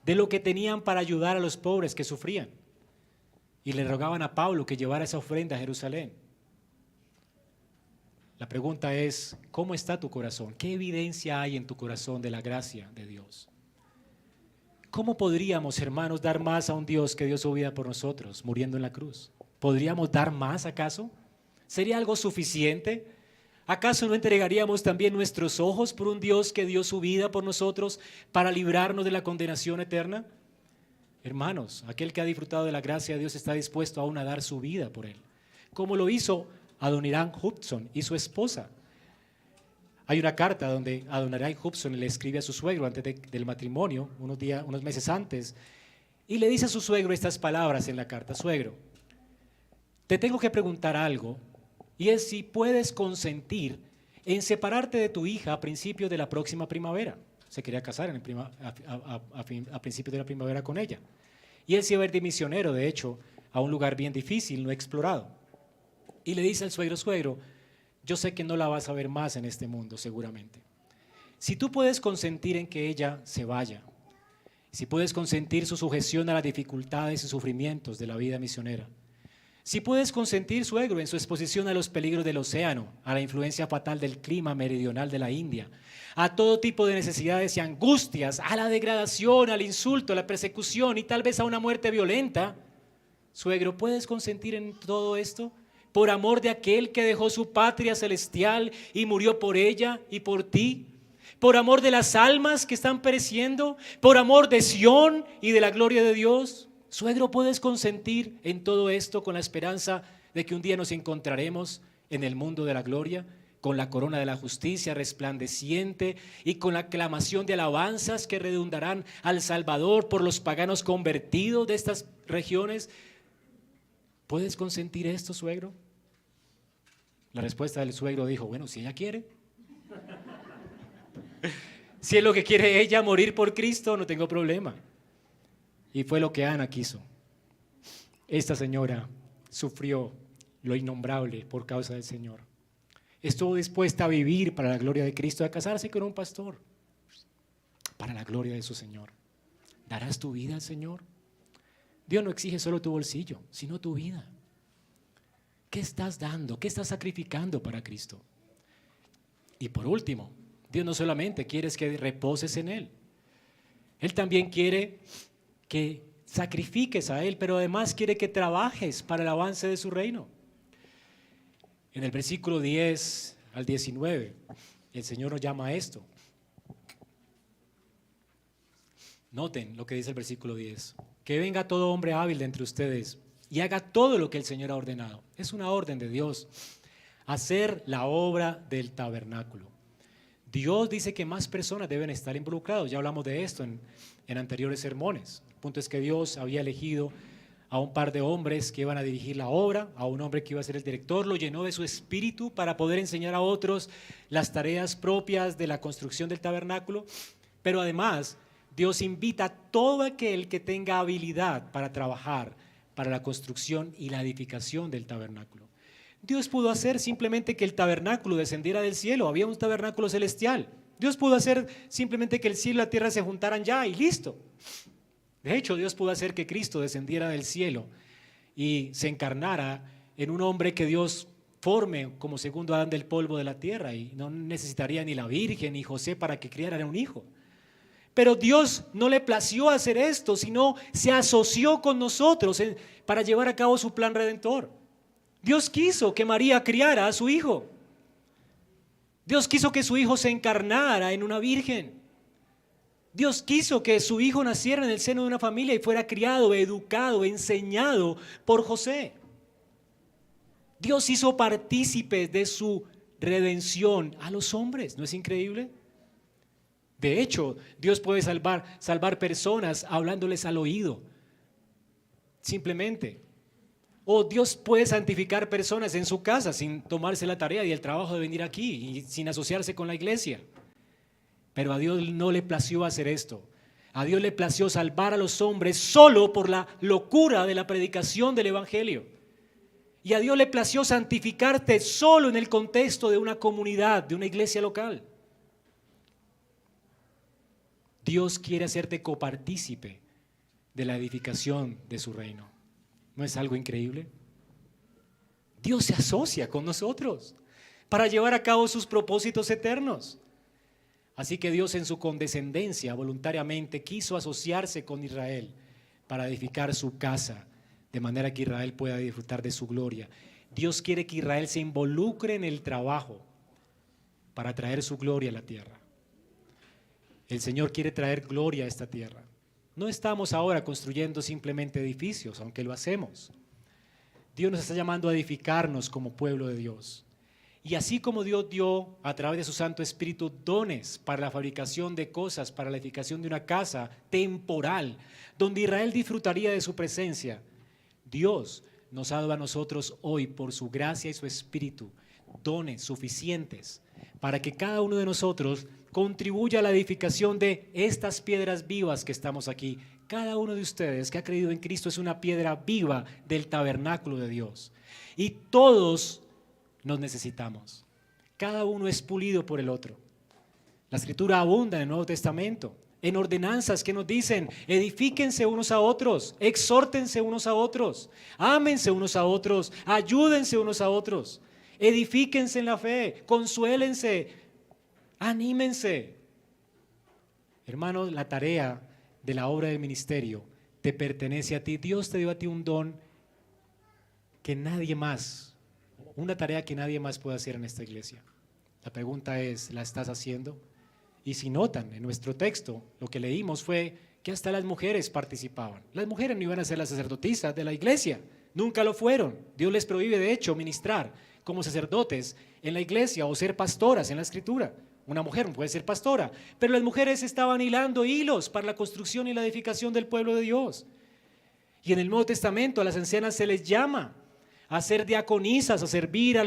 de lo que tenían para ayudar a los pobres que sufrían. Y le rogaban a Pablo que llevara esa ofrenda a Jerusalén. La pregunta es, ¿cómo está tu corazón? ¿Qué evidencia hay en tu corazón de la gracia de Dios? ¿Cómo podríamos, hermanos, dar más a un Dios que dio su vida por nosotros, muriendo en la cruz? ¿Podríamos dar más acaso? ¿Sería algo suficiente? ¿Acaso no entregaríamos también nuestros ojos por un Dios que dio su vida por nosotros para librarnos de la condenación eterna? Hermanos, aquel que ha disfrutado de la gracia de Dios está dispuesto aún a dar su vida por él, como lo hizo Adoniram Hudson y su esposa. Hay una carta donde Adoniram Hudson le escribe a su suegro antes del matrimonio, unos meses antes, y le dice a su suegro estas palabras en la carta: suegro, te tengo que preguntar algo, y es si puedes consentir en separarte de tu hija a principios de la próxima primavera. Se quería casar a principios de la primavera con ella. Y él se iba a ir de misionero, de hecho, a un lugar bien difícil, no explorado. Y le dice al suegro: suegro, yo sé que no la vas a ver más en este mundo seguramente. Si tú puedes consentir en que ella se vaya, si puedes consentir su sujeción a las dificultades y sufrimientos de la vida misionera, si puedes consentir, suegro, en su exposición a los peligros del océano, a la influencia fatal del clima meridional de la India, a todo tipo de necesidades y angustias, a la degradación, al insulto, a la persecución y tal vez a una muerte violenta, suegro, ¿puedes consentir en todo esto por amor de aquel que dejó su patria celestial y murió por ella y por ti? ¿Por amor de las almas que están pereciendo? ¿Por amor de Sión y de la gloria de Dios? Suegro, ¿puedes consentir en todo esto con la esperanza de que un día nos encontraremos en el mundo de la gloria con la corona de la justicia resplandeciente y con la aclamación de alabanzas que redundarán al Salvador por los paganos convertidos de estas regiones. ¿Puedes consentir esto, suegro? La respuesta del suegro dijo, bueno, si ella quiere. Si es lo que quiere ella, morir por Cristo, no tengo problema. Y fue lo que Ana quiso. Esta señora sufrió lo innombrable por causa del Señor. Estuvo dispuesta a vivir para la gloria de Cristo, a casarse con un pastor, para la gloria de su Señor. ¿Darás tu vida al Señor? Dios no exige solo tu bolsillo, sino tu vida. ¿Qué estás dando? ¿Qué estás sacrificando para Cristo? Y por último, Dios no solamente quiere que reposes en Él. Él también quiere que sacrifiques a Él, pero además quiere que trabajes para el avance de su reino. En el versículo 10 al 19, el Señor nos llama a esto. Noten lo que dice el versículo 10. Que venga todo hombre hábil de entre ustedes y haga todo lo que el Señor ha ordenado. Es una orden de Dios. Hacer la obra del tabernáculo. Dios dice que más personas deben estar involucrados. Ya hablamos de esto en anteriores sermones. El punto es que Dios había elegido a un par de hombres que iban a dirigir la obra, a un hombre que iba a ser el director, lo llenó de su espíritu para poder enseñar a otros las tareas propias de la construcción del tabernáculo, pero además Dios invita a todo aquel que tenga habilidad para trabajar para la construcción y la edificación del tabernáculo. Dios pudo hacer simplemente que el tabernáculo descendiera del cielo, había un tabernáculo celestial. Dios pudo hacer simplemente que el cielo y la tierra se juntaran ya y listo. De hecho, Dios pudo hacer que Cristo descendiera del cielo y se encarnara en un hombre que Dios forme como segundo Adán del polvo de la tierra, y no necesitaría ni la Virgen ni José para que criara un hijo. Pero Dios no le plació hacer esto, sino se asoció con nosotros para llevar a cabo su plan redentor. Dios quiso que María criara a su hijo. Dios quiso que su hijo se encarnara en una virgen. Dios quiso que su hijo naciera en el seno de una familia y fuera criado, educado, enseñado por José. Dios hizo partícipes de su redención a los hombres. ¿No es increíble? De hecho, Dios puede salvar personas hablándoles al oído, simplemente. O Dios puede santificar personas en su casa sin tomarse la tarea y el trabajo de venir aquí y sin asociarse con la iglesia. Pero a Dios no le plació hacer esto. A Dios le plació salvar a los hombres solo por la locura de la predicación del evangelio. Y a Dios le plació santificarte solo en el contexto de una comunidad, de una iglesia local. Dios quiere hacerte copartícipe de la edificación de su reino. ¿No es algo increíble? Dios se asocia con nosotros para llevar a cabo sus propósitos eternos. Así que Dios en su condescendencia voluntariamente quiso asociarse con Israel para edificar su casa, de manera que Israel pueda disfrutar de su gloria. Dios quiere que Israel se involucre en el trabajo para traer su gloria a la tierra. El Señor quiere traer gloria a esta tierra. No estamos ahora construyendo simplemente edificios, aunque lo hacemos. Dios nos está llamando a edificarnos como pueblo de Dios. Y así como Dios dio a través de su Santo Espíritu dones para la fabricación de cosas, para la edificación de una casa temporal, donde Israel disfrutaría de su presencia, Dios nos ha dado a nosotros hoy por su gracia y su Espíritu dones suficientes para que cada uno de nosotros contribuya a la edificación de estas piedras vivas que estamos aquí. Cada uno de ustedes que ha creído en Cristo es una piedra viva del tabernáculo de Dios. Y todos nos necesitamos. Cada uno es pulido por el otro. La Escritura abunda en el Nuevo Testamento, en ordenanzas que nos dicen: edifíquense unos a otros, exhórtense unos a otros, ámense unos a otros, ayúdense unos a otros, edifíquense en la fe, consuélense, anímense. Hermanos, la tarea de la obra del ministerio te pertenece a ti. Dios te dio a ti un don que nadie más, una tarea que nadie más puede hacer en esta iglesia. La pregunta es: ¿la estás haciendo? Y si notan, en nuestro texto lo que leímos fue que hasta las mujeres participaban. Las mujeres no iban a ser las sacerdotisas de la iglesia, Nunca lo fueron. Dios les prohíbe, de hecho, ministrar como sacerdotes en la iglesia o ser pastoras en la Escritura. Una mujer no puede ser pastora, pero las mujeres estaban hilando hilos para la construcción y la edificación del pueblo de Dios. Y en el Nuevo Testamento a las ancianas se les llama a ser diaconisas, a servir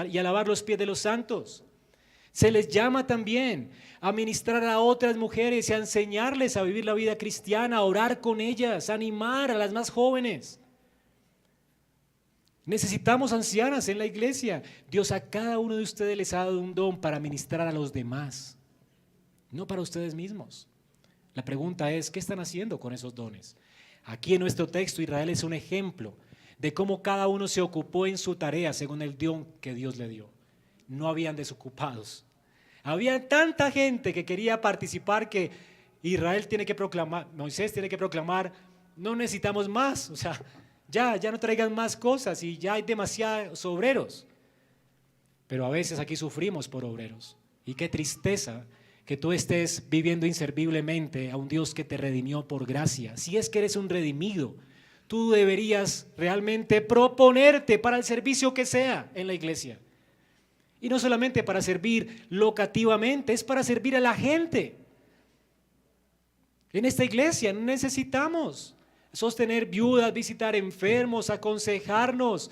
y a lavar los pies de los santos. Se les llama también a ministrar a otras mujeres y a enseñarles a vivir la vida cristiana, a orar con ellas, a animar a las más jóvenes. Necesitamos ancianas en la iglesia. Dios a cada uno de ustedes les ha dado un don para ministrar a los demás, no para ustedes mismos. La pregunta es, ¿qué están haciendo con esos dones? Aquí en nuestro texto, Israel es un ejemplo de cómo cada uno se ocupó en su tarea según el don que Dios le dio. No habían desocupados. Había tanta gente que quería participar que Israel tiene que proclamar, Moisés tiene que proclamar, no necesitamos más, o sea, ya no traigan más cosas y ya hay demasiados obreros. Pero a veces aquí sufrimos por obreros. Y qué tristeza que tú estés viviendo inserviblemente a un Dios que te redimió por gracia. Si es que eres un redimido, tú deberías realmente proponerte para el servicio que sea en la iglesia. Y no solamente para servir locativamente, es para servir a la gente. En esta iglesia necesitamos sostener viudas, visitar enfermos, aconsejarnos,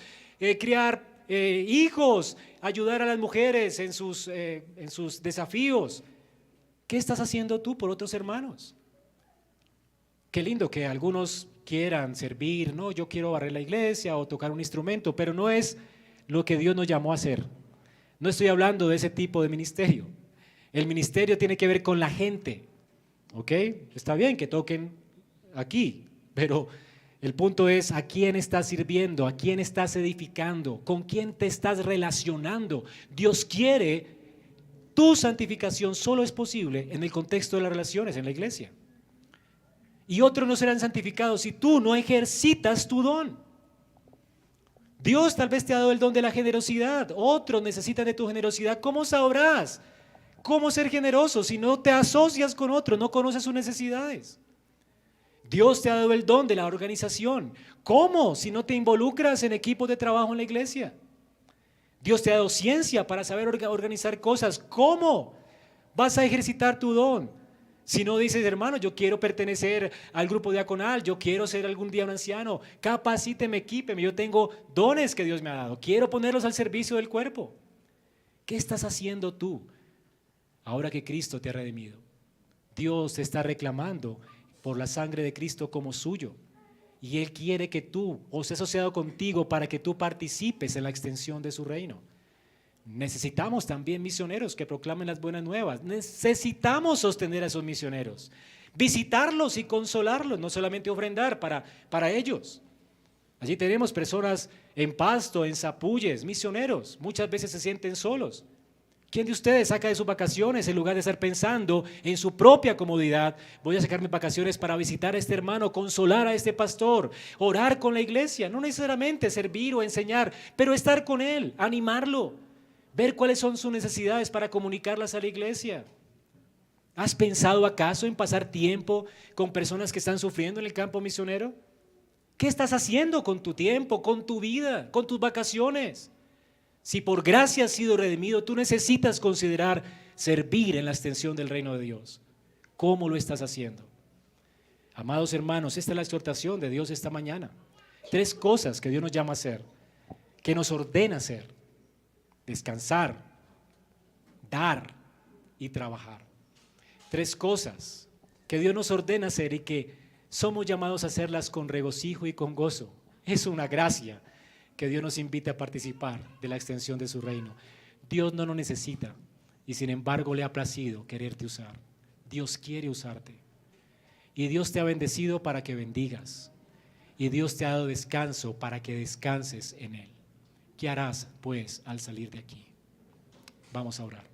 criar hijos, ayudar a las mujeres en sus desafíos. ¿Qué estás haciendo tú por otros hermanos? Qué lindo que algunos quieran servir, no, yo quiero barrer la iglesia o tocar un instrumento, pero no es lo que Dios nos llamó a hacer. No estoy hablando de ese tipo de ministerio. El ministerio tiene que ver con la gente, ¿ok? Está bien que toquen aquí, pero el punto es a quién estás sirviendo, a quién estás edificando, con quién te estás relacionando. Dios quiere, tu santificación solo es posible en el contexto de las relaciones en la iglesia. Y otros no serán santificados si tú no ejercitas tu don. Dios tal vez te ha dado el don de la generosidad, otros necesitan de tu generosidad. ¿Cómo sabrás cómo ser generoso si no te asocias con otros, no conoces sus necesidades? Dios te ha dado el don de la organización. ¿Cómo si no te involucras en equipos de trabajo en la iglesia? Dios te ha dado ciencia para saber organizar cosas. ¿Cómo vas a ejercitar tu don? Si no dices, hermano, yo quiero pertenecer al grupo diaconal, yo quiero ser algún día un anciano, capacíteme, equípeme, yo tengo dones que Dios me ha dado, quiero ponerlos al servicio del cuerpo. ¿Qué estás haciendo tú ahora que Cristo te ha redimido? Dios te está reclamando por la sangre de Cristo como suyo y Él quiere que tú o sea asociado contigo para que tú participes en la extensión de su reino. Necesitamos también misioneros que proclamen las buenas nuevas. Necesitamos sostener a esos misioneros, visitarlos y consolarlos, no solamente ofrendar para ellos. Allí tenemos personas en Pasto, en Zapulles, misioneros, muchas veces se sienten solos. ¿Quién de ustedes saca de sus vacaciones en lugar de estar pensando en su propia comodidad? Voy a sacar mis vacaciones para visitar a este hermano, consolar a este pastor, orar con la iglesia, no necesariamente servir o enseñar, pero estar con él, animarlo. Ver cuáles son sus necesidades para comunicarlas a la iglesia. ¿Has pensado acaso en pasar tiempo con personas que están sufriendo en el campo misionero? ¿Qué estás haciendo con tu tiempo, con tu vida, con tus vacaciones? Si por gracia has sido redimido, tú necesitas considerar servir en la extensión del reino de Dios. ¿Cómo lo estás haciendo? Amados hermanos, esta es la exhortación de Dios esta mañana. 3 cosas que Dios nos llama a hacer, que nos ordena hacer. Descansar, dar y trabajar. 3 cosas que Dios nos ordena hacer y que somos llamados a hacerlas con regocijo y con gozo. Es una gracia que Dios nos invite a participar de la extensión de su reino. Dios no nos necesita y sin embargo le ha placido quererte usar. Dios quiere usarte y Dios te ha bendecido para que bendigas y Dios te ha dado descanso para que descanses en Él. ¿Qué harás, pues, al salir de aquí? Vamos a orar.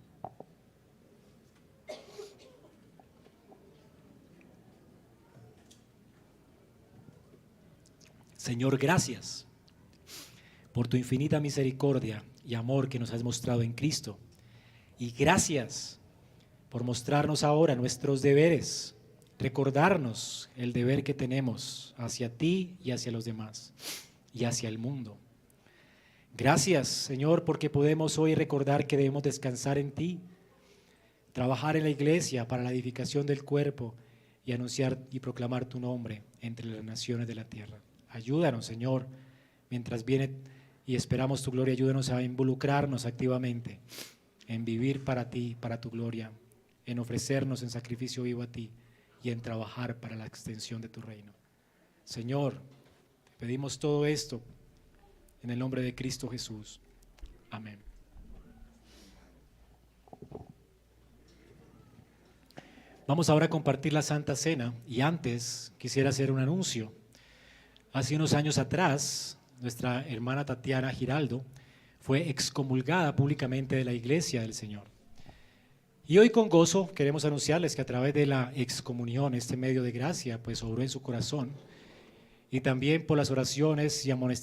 Señor, gracias por tu infinita misericordia y amor que nos has mostrado en Cristo. Y gracias por mostrarnos ahora nuestros deberes, recordarnos el deber que tenemos hacia ti y hacia los demás. y hacia el mundo. Gracias, Señor, porque podemos hoy recordar que debemos descansar en ti, trabajar en la iglesia para la edificación del cuerpo y anunciar y proclamar tu nombre entre las naciones de la tierra. Ayúdanos, Señor, mientras viene y esperamos tu gloria, ayúdanos a involucrarnos activamente en vivir para ti, para tu gloria, en ofrecernos en sacrificio vivo a ti y en trabajar para la extensión de tu reino. Señor, te pedimos todo esto en el nombre de Cristo Jesús. Amén. Vamos ahora a compartir la Santa Cena y antes quisiera hacer un anuncio. Hace unos años atrás, nuestra hermana Tatiana Giraldo fue excomulgada públicamente de la Iglesia del Señor. Y hoy con gozo queremos anunciarles que a través de la excomunión, este medio de gracia, pues obró en su corazón, y también por las oraciones y amonestaciones